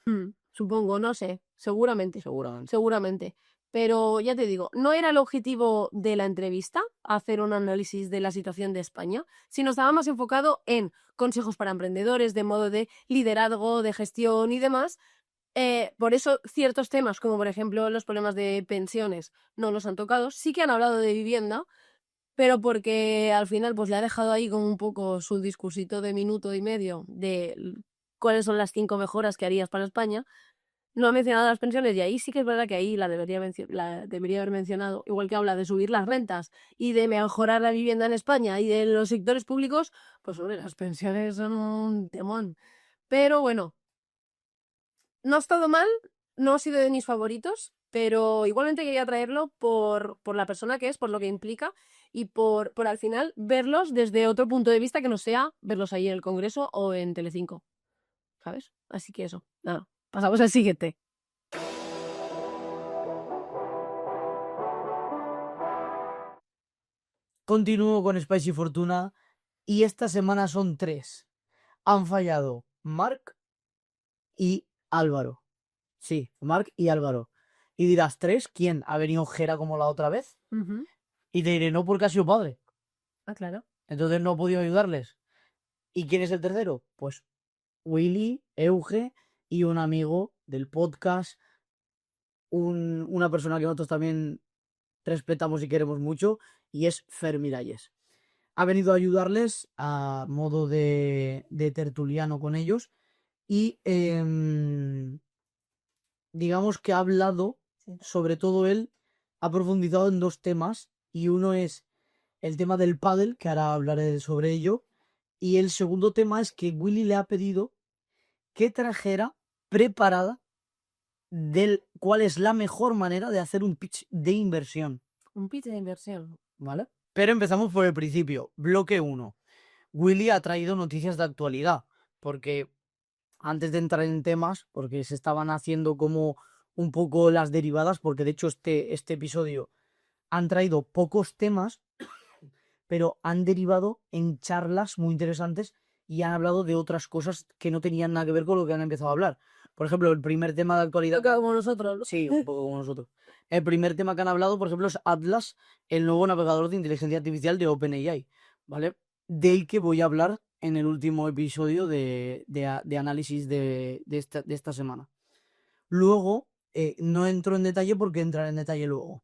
Supongo, no sé, seguramente. Seguramente. Seguramente. Pero ya te digo, no era el objetivo de la entrevista hacer un análisis de la situación de España, sino estaba más enfocado en consejos para emprendedores, de modo de liderazgo, de gestión y demás. Por eso ciertos temas, como por ejemplo los problemas de pensiones, no los han tocado. Sí que han hablado de vivienda, pero porque al final pues le ha dejado ahí como un poco su discursito de minuto y medio de cuáles son las 5 mejoras que harías para España. No ha mencionado las pensiones y ahí sí que es verdad que ahí la debería haber mencionado, igual que habla de subir las rentas y de mejorar la vivienda en España y de los sectores públicos, pues sobre las pensiones son un temón. Pero bueno, no ha estado mal, no ha sido de mis favoritos, pero igualmente quería traerlo por la persona que es, por lo que implica y por al final verlos desde otro punto de vista que no sea verlos ahí en el Congreso o en Telecinco, ¿sabes? Así que eso, nada, pasamos al siguiente. Continúo con Spicy Fortuna y esta semana son 3. Han fallado Marc y Álvaro. Sí, Marc y Álvaro. Y dirás, 3, ¿quién? ¿Ha venido Jera como la otra vez? Y te diré, no, porque ha sido padre. Ah, claro. Entonces no he podido ayudarles. ¿Y quién es el tercero? Pues Willy, Euge y un amigo del podcast, una persona que nosotros también respetamos y queremos mucho, y es Fer Miralles. Ha venido a ayudarles a modo de tertuliano con ellos y digamos que ha hablado, sobre todo él, ha profundizado en 2 temas y uno es el tema del pádel, que ahora hablaré sobre ello, y el segundo tema es que Willy le ha pedido que trajera preparada del cuál es la mejor manera de hacer un pitch de inversión. Un pitch de inversión. ¿Vale? Pero empezamos por el principio. Bloque 1. Willy ha traído noticias de actualidad, porque antes de entrar en temas, porque se estaban haciendo como un poco las derivadas, porque de hecho este episodio han traído pocos temas, pero han derivado en charlas muy interesantes y han hablado de otras cosas que no tenían nada que ver con lo que han empezado a hablar. Por ejemplo, el primer tema de actualidad... Como nosotros, ¿no? Sí, un poco como nosotros. El primer tema que han hablado, por ejemplo, es Atlas, el nuevo navegador de inteligencia artificial de OpenAI, ¿vale? Del que voy a hablar en el último episodio de análisis de esta semana. Luego, no entro en detalle porque entraré en detalle luego.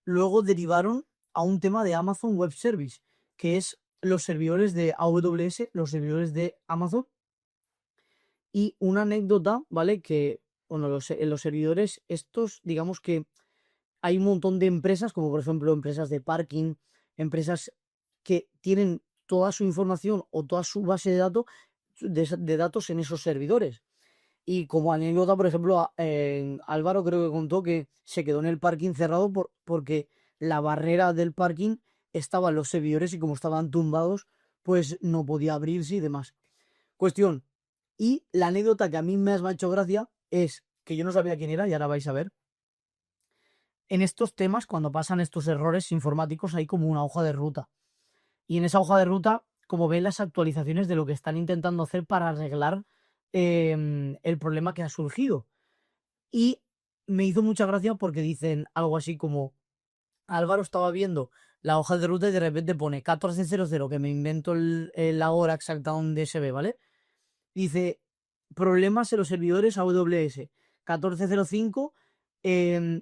Luego derivaron a un tema de Amazon Web Service, que es los servidores de AWS, los servidores de Amazon. Y una anécdota, ¿vale? Que, bueno, los servidores estos, digamos que hay un montón de empresas, como por ejemplo empresas de parking, empresas que tienen toda su información o toda su base de datos en esos servidores. Y como anécdota, por ejemplo, Álvaro creo que contó que se quedó en el parking cerrado porque la barrera del parking estaba en los servidores y como estaban tumbados, pues no podía abrirse y demás. Cuestión. Y la anécdota que a mí me ha hecho gracia es que yo no sabía quién era y ahora vais a ver. En estos temas, cuando pasan estos errores informáticos, hay como una hoja de ruta. Y en esa hoja de ruta, como ven las actualizaciones de lo que están intentando hacer para arreglar el problema que ha surgido. Y me hizo mucha gracia porque dicen algo así como: Álvaro estaba viendo la hoja de ruta y de repente pone 1400, que me invento la hora exacta donde se ve, ¿vale? Dice, problemas en los servidores AWS. 14:05,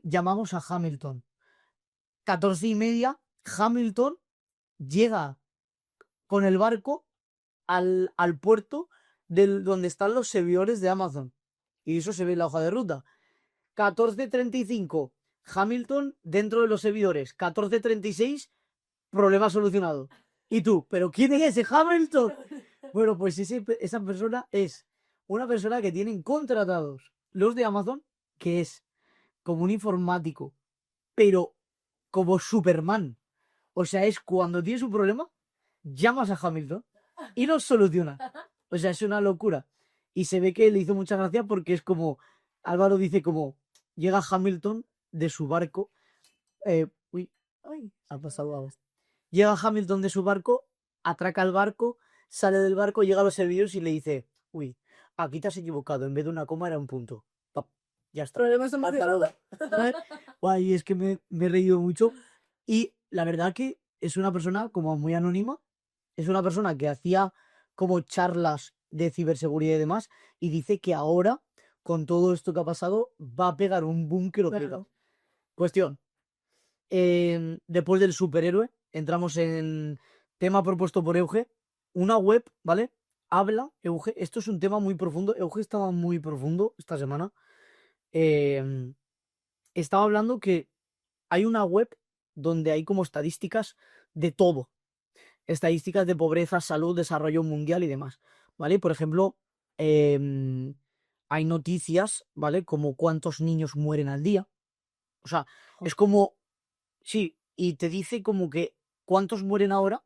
llamamos a Hamilton. 14:30, Hamilton llega con el barco al puerto donde están los servidores de Amazon. Y eso se ve en la hoja de ruta. 14:35, Hamilton dentro de los servidores. 14:36, problema solucionado. Y tú, ¿pero quién es ese Hamilton? Bueno, pues esa persona es una persona que tienen contratados los de Amazon, que es como un informático, pero como Superman. O sea, es cuando tienes un problema, llamas a Hamilton y lo soluciona. O sea, es una locura. Y se ve que le hizo mucha gracia porque es como, Álvaro dice como, llega Hamilton de su barco, uy, ay, ha pasado algo. Llega Hamilton de su barco, atraca el barco, sale del barco, llega a los servidores y le dice, uy, aquí te has equivocado, en vez de una coma era un punto. Pap, ya está. Problemas Hasta emocionales. luego. Guay, es que me he reído mucho. Y la verdad que es una persona como muy anónima, es una persona que hacía como charlas de ciberseguridad y demás, y dice que ahora, con todo esto que ha pasado, va a pegar un boom que lo pega. Claro. Cuestión. Después del superhéroe, entramos en tema propuesto por Euge. Una web, ¿vale? Habla, Euge. Esto es un tema muy profundo. Euge estaba muy profundo esta semana. Estaba hablando que hay una web donde hay como estadísticas de todo. Estadísticas de pobreza, salud, desarrollo mundial y demás. ¿Vale? Por ejemplo, hay noticias, ¿vale? Como cuántos niños mueren al día. O sea, es como. Sí, y te dice como que cuántos mueren ahora,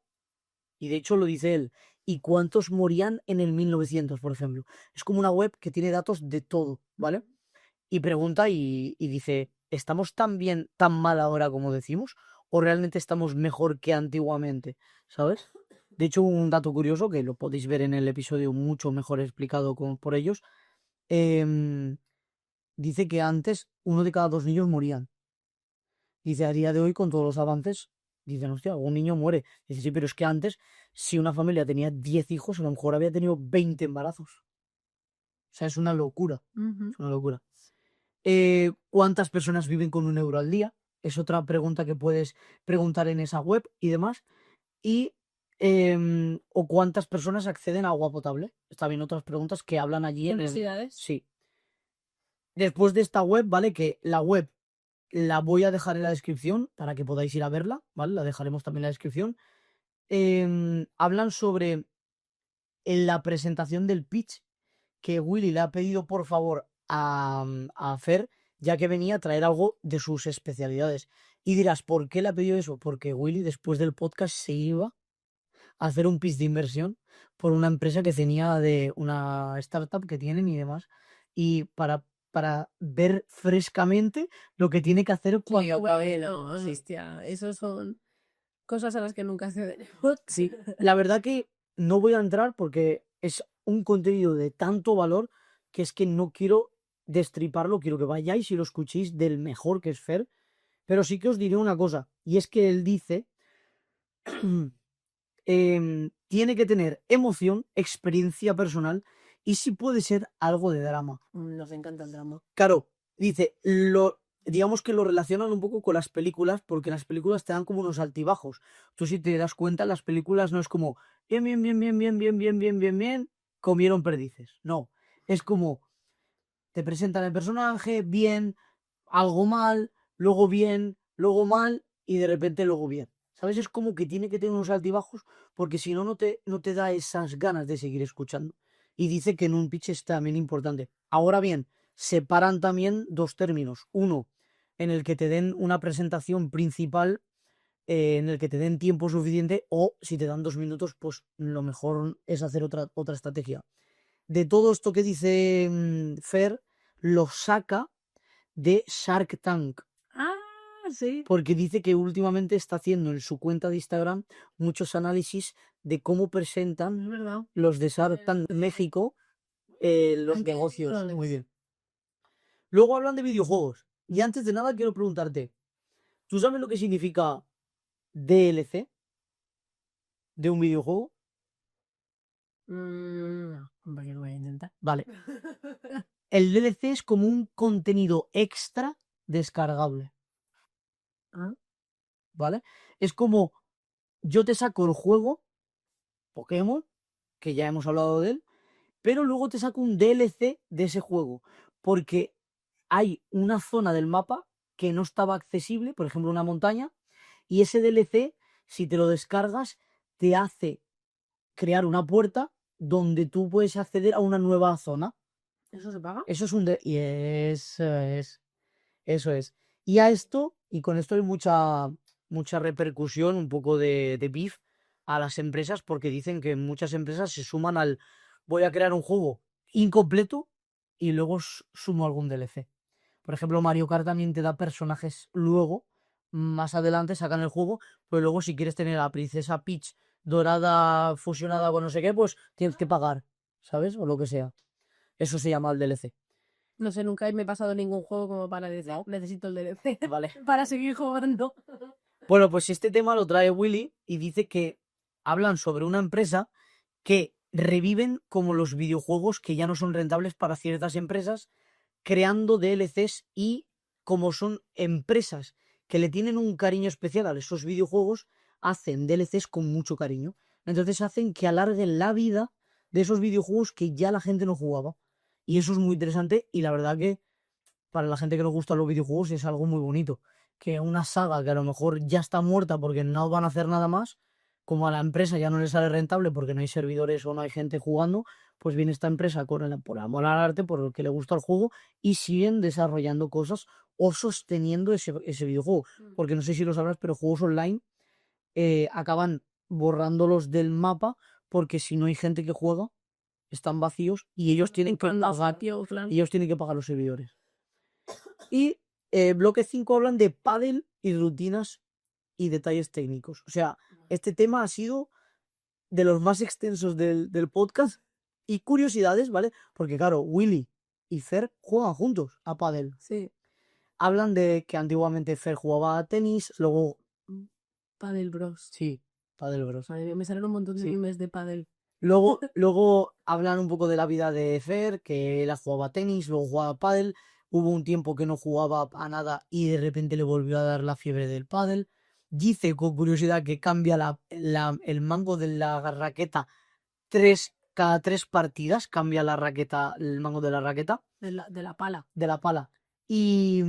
y de hecho lo dice él, y cuántos morían en el 1900, por ejemplo. Es como una web que tiene datos de todo, ¿vale? Y pregunta y dice, ¿estamos tan bien, tan mal ahora como decimos? ¿O realmente estamos mejor que antiguamente? ¿Sabes? De hecho, un dato curioso, que lo podéis ver en el episodio mucho mejor explicado por ellos, em, dice que antes 1 de cada 2 niños morían. Dice, a día de hoy, con todos los avances, dicen, hostia, algún niño muere. Dice, sí, pero es que antes, si una familia tenía 10 hijos, a lo mejor había tenido 20 embarazos. O sea, es una locura. Ujú. Es una locura. ¿Cuántas personas viven con 1 euro al día? Es otra pregunta que puedes preguntar en esa web y demás. Y, o cuántas personas acceden a agua potable. Está bien, otras preguntas que hablan allí en el... Curiosidades. Sí. Después de esta web, ¿vale? Que la web la voy a dejar en la descripción para que podáis ir a verla, ¿vale? La dejaremos también en la descripción. Hablan sobre en la presentación del pitch que Willy le ha pedido por favor a Fer, ya que venía a traer algo de sus especialidades. Y dirás, ¿por qué le ha pedido eso? Porque Willy después del podcast se iba a hacer un pitch de inversión por una empresa que tenía de una startup que tienen y demás. Y para ver frescamente lo que tiene que hacer cuando No, hostia, esos son cosas a las que nunca accederemos. Sí, la verdad que no voy a entrar porque es un contenido de tanto valor que es que no quiero destriparlo, quiero que vayáis y lo escuchéis del mejor que es Fer, pero sí que os diré una cosa, y es que él dice, tiene que tener emoción, experiencia personal y si puede ser algo de drama. Nos encanta el drama. Claro, dice, digamos que lo relacionan un poco con las películas, porque las películas te dan como unos altibajos. Tú si te das cuenta, las películas no es como bien, bien, bien, bien, bien, bien, bien, bien, bien, bien, comieron perdices. No, es como te presentan el personaje, bien, algo mal, luego bien, luego mal y de repente luego bien. ¿Sabes? Es como que tiene que tener unos altibajos porque si no, no te da esas ganas de seguir escuchando. Y dice que en un pitch es también importante. Ahora bien, separan también dos términos. Uno, en el que te den una presentación principal, en el que te den tiempo suficiente, o si te dan 2 minutos, pues lo mejor es hacer otra estrategia. De todo esto que dice Fer, lo saca de Shark Tank. Ah, sí. Porque dice que últimamente está haciendo en su cuenta de Instagram muchos análisis de cómo Es presentan verdad. los de Shark Tank México los negocios. Vale. Muy bien. Luego hablan de videojuegos. Y antes de nada quiero preguntarte, ¿tú sabes lo que significa DLC de un videojuego? No, hombre, que lo voy a intentar. Vale. El DLC es como un contenido extra descargable. Ah, ¿Vale? Es como yo te saco el juego Pokémon, que ya hemos hablado de él, pero luego te saco un DLC de ese juego, porque hay una zona del mapa que no estaba accesible, por ejemplo una montaña, y ese DLC, si te lo descargas, te hace crear una puerta donde tú puedes acceder a una nueva zona. ¿eso se paga? Eso es y eso es. Y a esto, y con esto hay mucha repercusión, un poco de beef a las empresas, porque dicen que muchas empresas se suman al voy a crear un juego incompleto y luego sumo algún DLC. Por ejemplo, Mario Kart también te da personajes luego, más adelante sacan el juego, pero luego si quieres tener a la princesa Peach dorada fusionada con no sé qué, pues tienes que pagar, ¿sabes? O lo que sea. Eso se llama el DLC. No sé, nunca me he pasado ningún juego como para decir, necesito el DLC Vale. para seguir jugando. Bueno, pues este tema lo trae Willy y dice que hablan sobre una empresa que reviven como los videojuegos que ya no son rentables para ciertas empresas, creando DLCs y como son empresas que le tienen un cariño especial a esos videojuegos, hacen DLCs con mucho cariño. Entonces hacen que alarguen la vida de esos videojuegos que ya la gente no jugaba. Y eso es muy interesante y la verdad que para la gente que nos gustan los videojuegos es algo muy bonito. Que una saga que a lo mejor ya está muerta porque no van a hacer nada más, como a la empresa ya no le sale rentable porque no hay servidores o no hay gente jugando, pues viene esta empresa por amor al arte, por lo que le gusta el juego y siguen desarrollando cosas o sosteniendo ese videojuego. Porque no sé si lo sabrás, pero juegos online acaban borrándolos del mapa porque si no hay gente que juega, están vacíos y ellos tienen que pagar, ellos tienen que pagar los servidores. Y bloque 5 hablan de pádel y rutinas y detalles técnicos. O sea, este tema ha sido de los más extensos del podcast y curiosidades, ¿vale? Porque claro, Willy y Fer juegan juntos a pádel. Sí. Hablan de que antiguamente Fer jugaba a tenis, luego... Padel Bros. Sí, Padel Bros. Madre mía, me salen un montón de memes de pádel. Luego hablan un poco de la vida de Fer, que él jugaba a tenis, luego jugaba a pádel. Hubo un tiempo que no jugaba a nada y de repente le volvió a dar la fiebre del pádel. Dice con curiosidad que cambia el mango de la raqueta cada 3 partidas, cambia la raqueta, el mango de la raqueta. De la pala. De la pala. Y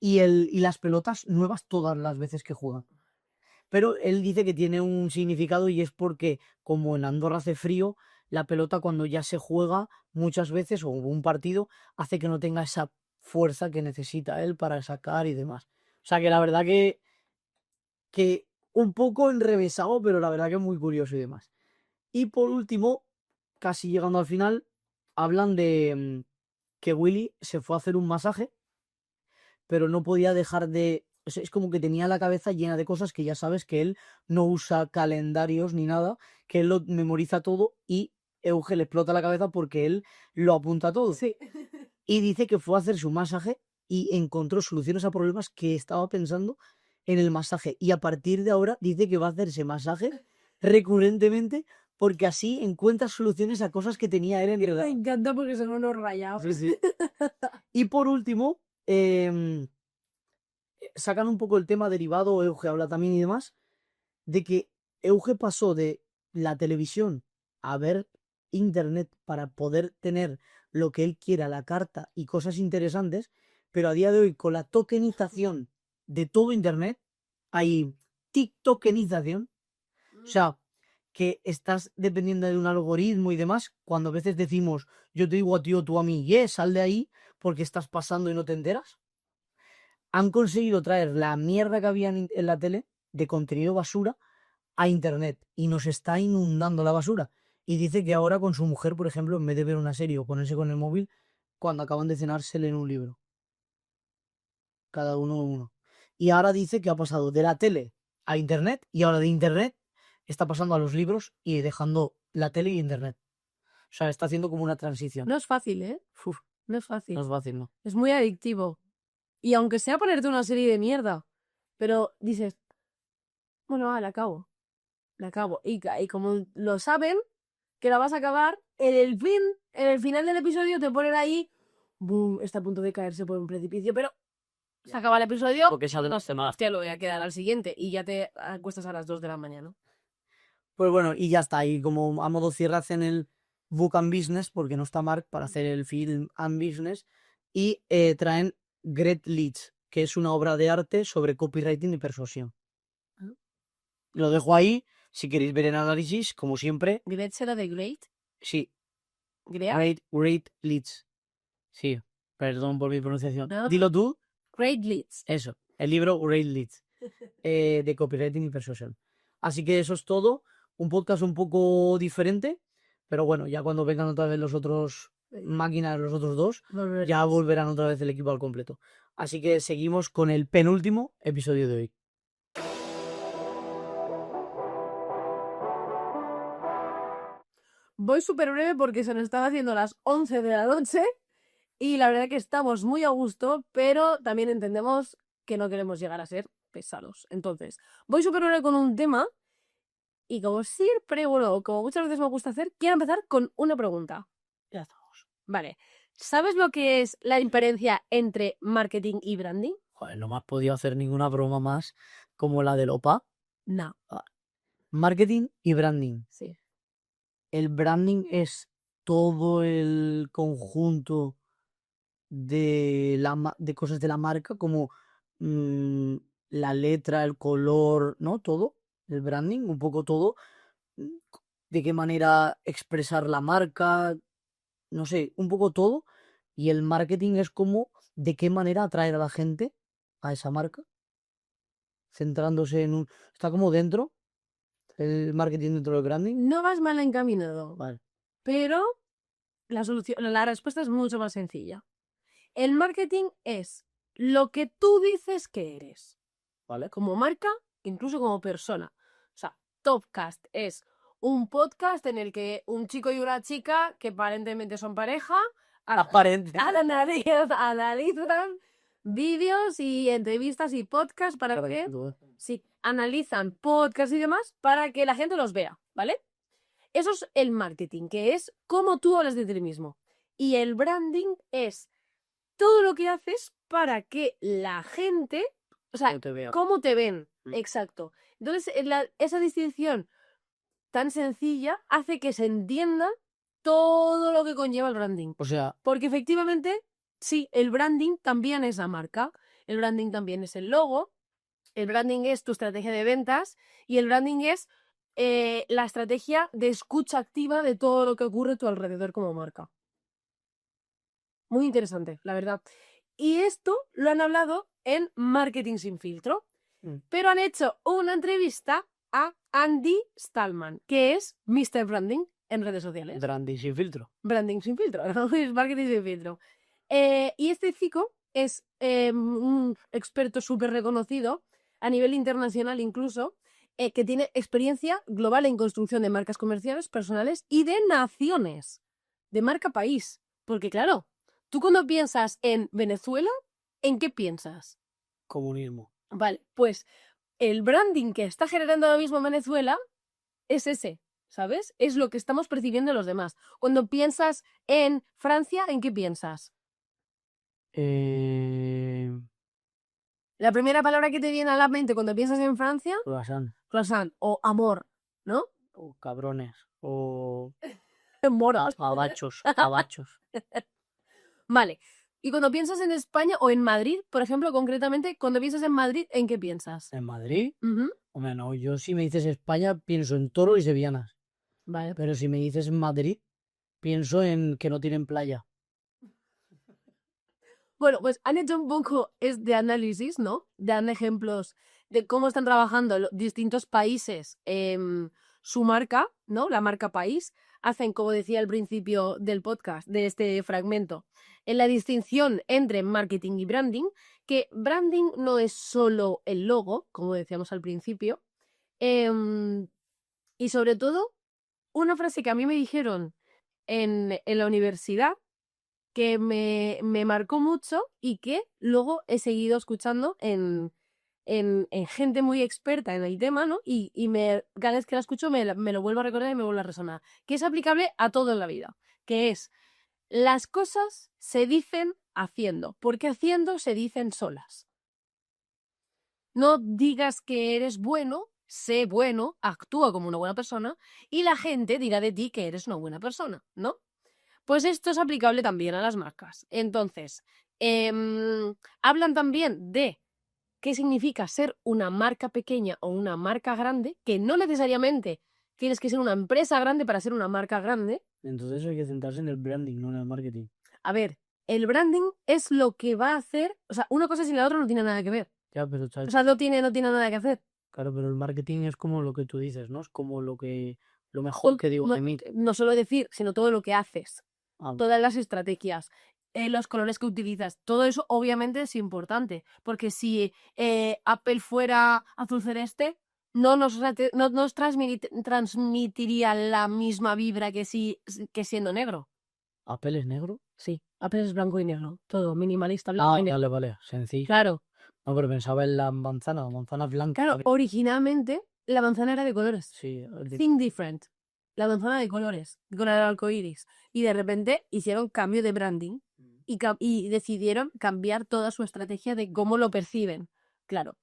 las pelotas nuevas todas las veces que juegan. Pero él dice que tiene un significado y es porque como en Andorra hace frío, la pelota cuando ya se juega muchas veces o un partido hace que no tenga esa fuerza que necesita él para sacar y demás. O sea que la verdad que un poco enrevesado, pero la verdad que es muy curioso y demás. Y por último, casi llegando al final, hablan de que Willy se fue a hacer un masaje, pero no podía dejar de... O sea, es como que tenía la cabeza llena de cosas que ya sabes que él no usa calendarios ni nada, que él lo memoriza todo y Euge le explota la cabeza porque él lo apunta todo. Sí. Y dice que fue a hacer su masaje y encontró soluciones a problemas que estaba pensando en el masaje. Y a partir de ahora dice que va a hacerse masaje recurrentemente porque así encuentra soluciones a cosas que tenía él en realidad. Me encanta porque son unos rayados. Sí, sí. Y por último, sacan un poco el tema derivado, Euge habla también y demás, de que Euge pasó de la televisión a ver internet para poder tener lo que él quiera, la carta y cosas interesantes, pero a día de hoy con la tokenización de todo internet, hay tiktokenización, o sea, que estás dependiendo de un algoritmo y demás, cuando a veces decimos, yo te digo a ti o tú a mí, sal de ahí porque estás pasando y no te enteras. Han conseguido traer la mierda que había en la tele de contenido basura a internet y nos está inundando la basura. Y dice que ahora con su mujer, por ejemplo, en vez de ver una serie o ponerse con el móvil, cuando acaban de cenar se leen un libro. Cada uno. Y ahora dice que ha pasado de la tele a internet y ahora de internet está pasando a los libros y dejando la tele y internet. O sea, está haciendo como una transición. No es fácil, ¿eh? Uf, No es fácil. no es fácil, ¿no? Es muy adictivo. Y aunque sea ponerte una serie de mierda, pero dices, bueno, la acabo. La acabo. Y como lo saben, que la vas a acabar, en el final del episodio te ponen ahí, boom, está a punto de caerse por un precipicio, pero se acaba el episodio, Porque salen las semanas. hostia, lo voy a quedar al siguiente y ya te acuestas a las 2 de la mañana. Pues bueno, y ya está. Y como a modo cierre hacen el Book and Business, porque no está Mark para hacer el Film and Business, y traen Great Leads, que es una obra de arte sobre copywriting y persuasión. Ah. Lo dejo ahí, si queréis ver el análisis, como siempre. ¿Great será de Great? Sí, ¿Great? Great Leads. Sí, perdón por mi pronunciación. No. Dilo tú. Great Leads. Eso, el libro Great Leads, de copywriting y persuasión. Así que eso es todo. Un podcast un poco diferente, Pero bueno, ya cuando vengan otra vez los otros máquinas, los otros dos, Volveremos. ya volverán otra vez el equipo al completo. Así que seguimos con el penúltimo episodio de hoy. Voy súper breve porque se nos están haciendo las 11 de la noche y la verdad que estamos muy a gusto, pero también entendemos que no queremos llegar a ser pesados. Entonces, voy súper breve con un tema y como siempre, bueno, como muchas veces me gusta hacer, quiero empezar con una pregunta. Ya estamos. Vale, ¿sabes lo que es la diferencia entre marketing y branding? Joder, no me has podido hacer ninguna broma más como la del OPA. No, Marketing y branding. sí. El branding es todo el conjunto de cosas de la marca, como la letra, el color, ¿no? Todo, el branding, un poco todo. De qué manera expresar la marca, no sé, un poco todo. Y el marketing es como de qué manera atraer a la gente a esa marca, centrándose en un... Está como dentro, el marketing dentro del branding. No vas mal encaminado, Vale. pero la respuesta es mucho más sencilla. El marketing es lo que tú dices que eres, Vale. como marca, incluso como persona. O sea, Topcast es un podcast en el que un chico y una chica, que aparentemente son pareja, Aparente. analizan vídeos y entrevistas y podcasts para que sí, analizan podcasts y demás para que la gente los vea, ¿vale? Eso es el marketing, que es cómo tú hablas de ti mismo. Y el branding es todo lo que haces para que la gente, o sea, No te veo. cómo te ven. Mm. Exacto. Entonces, esa distinción tan sencilla hace que se entienda todo lo que conlleva el branding. O sea, Porque efectivamente, sí, el branding también es la marca, el branding también es el logo, el branding es tu estrategia de ventas y el branding es la estrategia de escucha activa de todo lo que ocurre a tu alrededor como marca. Muy interesante, la verdad. Y esto lo han hablado en Marketing sin filtro, pero han hecho una entrevista a Andy Stallman, que es Mr. Branding en redes sociales. branding sin filtro. Branding sin filtro, ¿no? Es marketing sin filtro. Y este chico es un experto súper reconocido a nivel internacional incluso, que tiene experiencia global en construcción de marcas comerciales, personales y de naciones, de marca país. Porque claro, tú cuando piensas en Venezuela, ¿en qué piensas? Comunismo. Vale, pues el branding que está generando ahora mismo Venezuela es ese, ¿sabes? Es lo que estamos percibiendo los demás. Cuando piensas en Francia, ¿en qué piensas? La primera palabra que te viene a la mente cuando piensas en Francia, Croissant. croissant o amor, ¿no? O cabrones. O Moras. abachos. Abachos. Vale. Y cuando piensas en España o en Madrid, por ejemplo, concretamente, cuando piensas en Madrid, ¿en qué piensas? ¿En Madrid? Ujú. Hombre, no, yo si me dices España pienso en toro y sevillanas. Vale. Pero si me dices en Madrid, pienso en que no tienen playa. Bueno, pues han hecho un poco de análisis, ¿no? Dan ejemplos de cómo están trabajando distintos países su marca, ¿no? La marca país. Hacen, como decía al principio del podcast, de este fragmento, en la distinción entre marketing y branding, que branding no es solo el logo, como decíamos al principio, y sobre todo, una frase que a mí me dijeron en la universidad, que me marcó mucho y que luego he seguido escuchando en gente muy experta en el tema, ¿no? Y cada vez que la escucho me lo vuelvo a recordar y me vuelve a resonar. Que es aplicable a todo en la vida. Que es, las cosas se dicen haciendo, porque haciendo se dicen solas. No digas que eres bueno, sé bueno, actúa como una buena persona y la gente dirá de ti que eres una buena persona, ¿no? Pues esto es aplicable también a las marcas. Entonces, hablan también de qué significa ser una marca pequeña o una marca grande, que no necesariamente tienes que ser una empresa grande para ser una marca grande. Entonces hay que centrarse en el branding, no en el marketing. A ver, el branding es lo que va a hacer, o sea, una cosa sin la otra no tiene nada que ver. Ya, pero O sea, no tiene nada que hacer. claro, pero el marketing es como lo que tú dices, ¿no? Es como lo que Lo mejor que digo de mí. No solo decir, sino todo lo que haces. Ah, Todas las estrategias, los colores que utilizas, todo eso obviamente es importante, porque si Apple fuera azul celeste, no nos transmitiría la misma vibra que siendo negro. ¿Apple es negro? Sí, Apple es blanco y negro, todo minimalista, blanco Ah, y negro. vale, sencillo. Claro, No, pero pensaba en la manzana es blanca. claro, originalmente la manzana era de colores. Sí, Think different. La manzana de colores, con el arco iris. Y de repente hicieron cambio de branding y decidieron cambiar toda su estrategia de cómo lo perciben. Claro.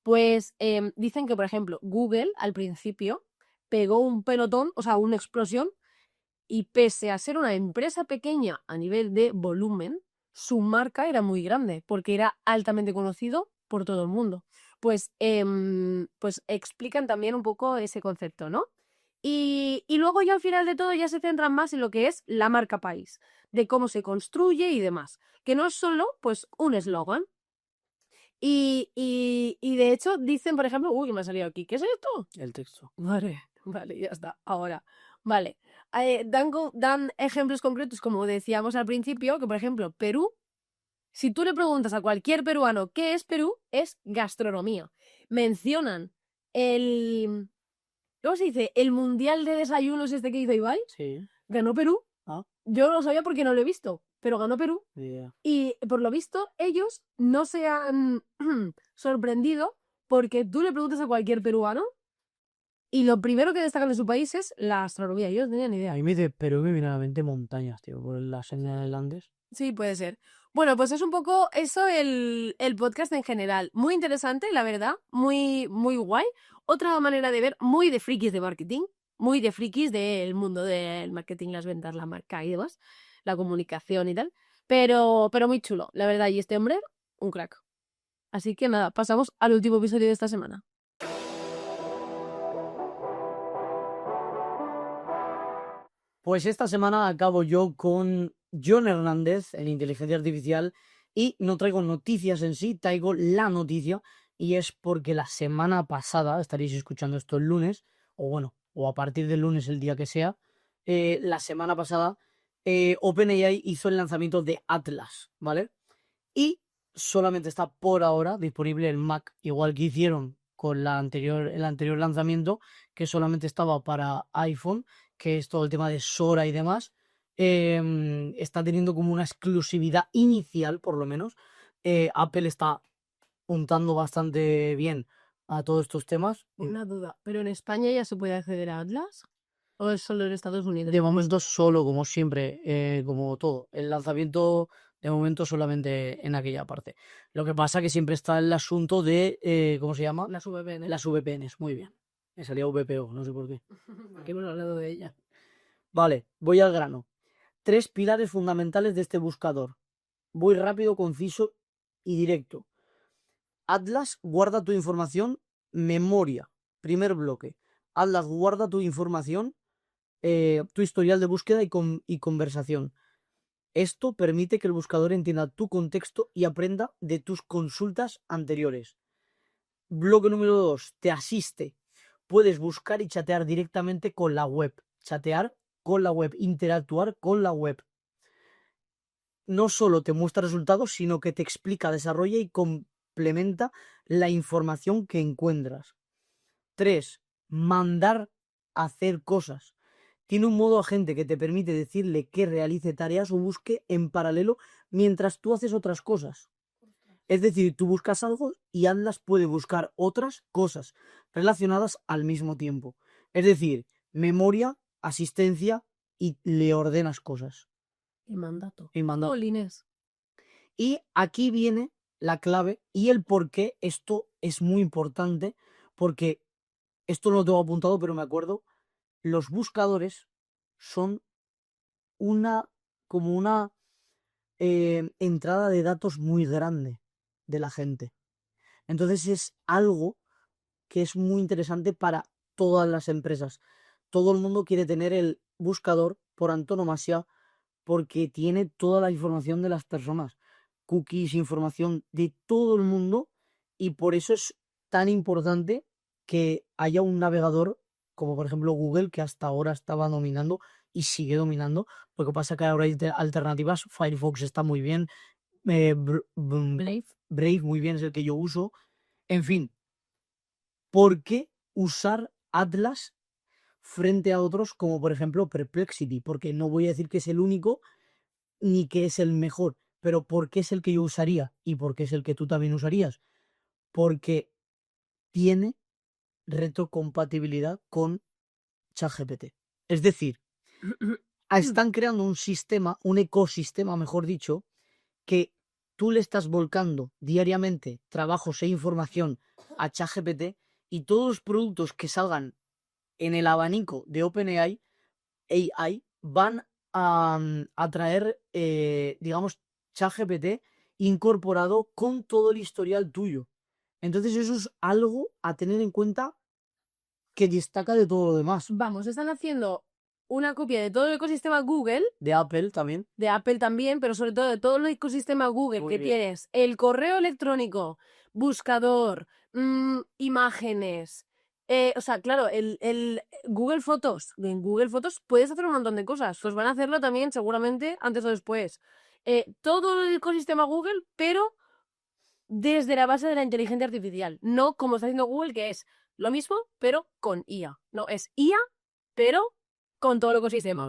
Pues dicen que, por ejemplo, Google al principio pegó un pelotón, o sea, una explosión, y pese a ser una empresa pequeña a nivel de volumen, su marca era muy grande porque era altamente conocido por todo el mundo. Pues explican también un poco ese concepto, ¿no? Y luego ya al final de todo ya se centran más en lo que es la marca país, de cómo se construye y demás, que no es solo pues un eslogan. Y de hecho dicen, por ejemplo, uy, me ha salido aquí, ¿qué es esto? el texto. Vale, ya está, ahora. Vale, dan ejemplos concretos, como decíamos al principio, que por ejemplo, Perú, si tú le preguntas a cualquier peruano qué es Perú, es gastronomía. Mencionan el, ¿cómo se dice? El mundial de desayunos este que hizo Ibai, Sí. ganó Perú. Ah. Yo no lo sabía porque no lo he visto, pero ganó Perú. Yeah. Y por lo visto, ellos no se han sorprendido porque tú le preguntas a cualquier peruano y lo primero que destacan de su país es la astronomía. Yo no tenía ni idea. A mí de Perú me viene a la mente montañas, tío, por la senda del Andes. Sí, puede ser. Bueno, pues es un poco eso el podcast en general. Muy interesante, la verdad. Muy, muy guay. Otra manera de ver, muy de frikis de marketing. Muy de frikis del mundo del marketing, las ventas, la marca y demás. La comunicación y tal. Pero muy chulo, la verdad. Y este hombre, un crack. Así que nada, pasamos al último episodio de esta semana. Pues esta semana acabo yo con John Hernández en inteligencia artificial y no traigo noticias en sí, traigo la noticia y es porque la semana pasada, estaréis escuchando esto el lunes, o bueno, o a partir del lunes el día que sea, la semana pasada OpenAI hizo el lanzamiento de Atlas, ¿vale? Y solamente está por ahora disponible en Mac, igual que hicieron con el anterior lanzamiento, que solamente estaba para iPhone, que es todo el tema de Sora y demás. Está teniendo como una exclusividad inicial, por lo menos. Apple está puntando bastante bien a todos estos temas. Una duda, ¿pero en España ya se puede acceder a Atlas? ¿O es solo en Estados Unidos? De momento solo, como siempre, como todo. El lanzamiento de momento solamente en aquella parte. Lo que pasa que siempre está el asunto de, ¿cómo se llama? Las VPN. Las VPNs, muy bien. Me salía VPO, no sé por qué. Que hemos hablado de ella. Vale, voy al grano. 3 pilares fundamentales de este buscador. Voy rápido, conciso y directo. Atlas guarda tu información, memoria. Primer bloque. Atlas guarda tu información, tu historial de búsqueda y conversación. Esto permite que el buscador entienda tu contexto y aprenda de tus consultas anteriores. Bloque número 2. Te asiste. Puedes buscar y chatear directamente con la web. Chatear con la web, interactuar con la web. No solo te muestra resultados, sino que te explica, desarrolla y complementa la información que encuentras. 3. Mandar a hacer cosas. Tiene un modo agente que te permite decirle que realice tareas o busque en paralelo mientras tú haces otras cosas. Es decir, tú buscas algo y Atlas puede buscar otras cosas relacionadas al mismo tiempo. Es decir, memoria, asistencia y le ordenas cosas. Y mandato. Y mandato. Jolines. Y aquí viene la clave y el por qué esto es muy importante, porque esto no lo tengo apuntado, pero me acuerdo, los buscadores son como una entrada de datos muy grande de la gente. Entonces es algo que es muy interesante para todas las empresas. Todo el mundo quiere tener el buscador por antonomasia porque tiene toda la información de las personas, cookies, información de todo el mundo, y por eso es tan importante que haya un navegador como por ejemplo Google, que hasta ahora estaba dominando y sigue dominando. Lo que pasa es que ahora hay alternativas. Firefox está muy bien. Brave muy bien, es el que yo uso. En fin, ¿por qué usar Atlas frente a otros como por ejemplo Perplexity? Porque no voy a decir que es el único ni que es el mejor, pero ¿por qué es el que yo usaría? ¿Y por qué es el que tú también usarías? Porque tiene retrocompatibilidad con ChatGPT. Es decir, están creando un sistema, un ecosistema, mejor dicho, que tú le estás volcando diariamente trabajos e información a ChatGPT y todos los productos que salgan en el abanico de OpenAI van a traer, digamos, ChatGPT incorporado con todo el historial tuyo. Entonces eso es algo a tener en cuenta que destaca de todo lo demás. Vamos, están haciendo una copia de todo el ecosistema Google, De Apple también. de Apple también, pero sobre todo de todo el ecosistema Google, Muy que bien. tienes el correo electrónico, buscador, imágenes. O sea, claro, el Google Fotos. En Google Fotos puedes hacer un montón de cosas. Pues van a hacerlo también seguramente antes o después. Todo el ecosistema Google, pero desde la base de la inteligencia artificial. No como está haciendo Google, que es lo mismo, pero con IA. No, es IA, pero con todo el ecosistema.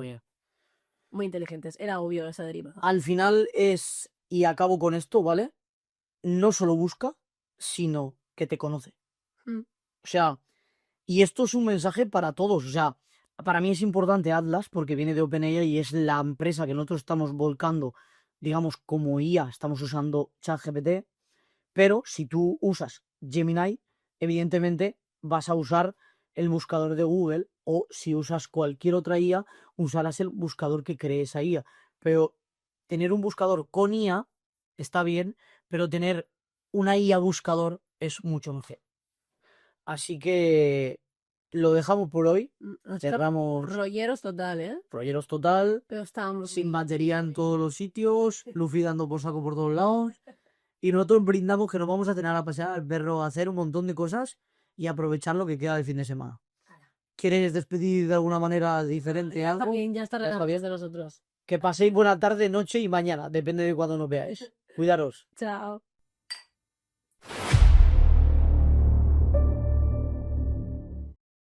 Muy inteligentes. Era obvio esa deriva. Al final es, y acabo con esto, ¿vale? No solo busca, sino que te conoce. Mm. O sea, y esto es un mensaje para todos. O sea, para mí es importante Atlas porque viene de OpenAI y es la empresa que nosotros estamos volcando, digamos, como IA, estamos usando ChatGPT. Pero si tú usas Gemini, evidentemente vas a usar el buscador de Google, o si usas cualquier otra IA, usarás el buscador que cree esa IA. Pero tener un buscador con IA está bien, pero tener una IA buscador es mucho mejor. Así que lo dejamos por hoy. Cerramos Rolleros total, ¿eh? Rolleros total, Pero estábamos sin batería en todos los sitios, Luffy dando por saco por todos lados. Y nosotros brindamos que nos vamos a cenar, a pasear al perro, a hacer un montón de cosas y aprovechar lo que queda del fin de semana. ¿Quieres despedir de alguna manera diferente algo? También ya está está bien de nosotros. Que paséis buena tarde, noche y mañana, depende de cuándo nos veáis. Cuidaros. Chao.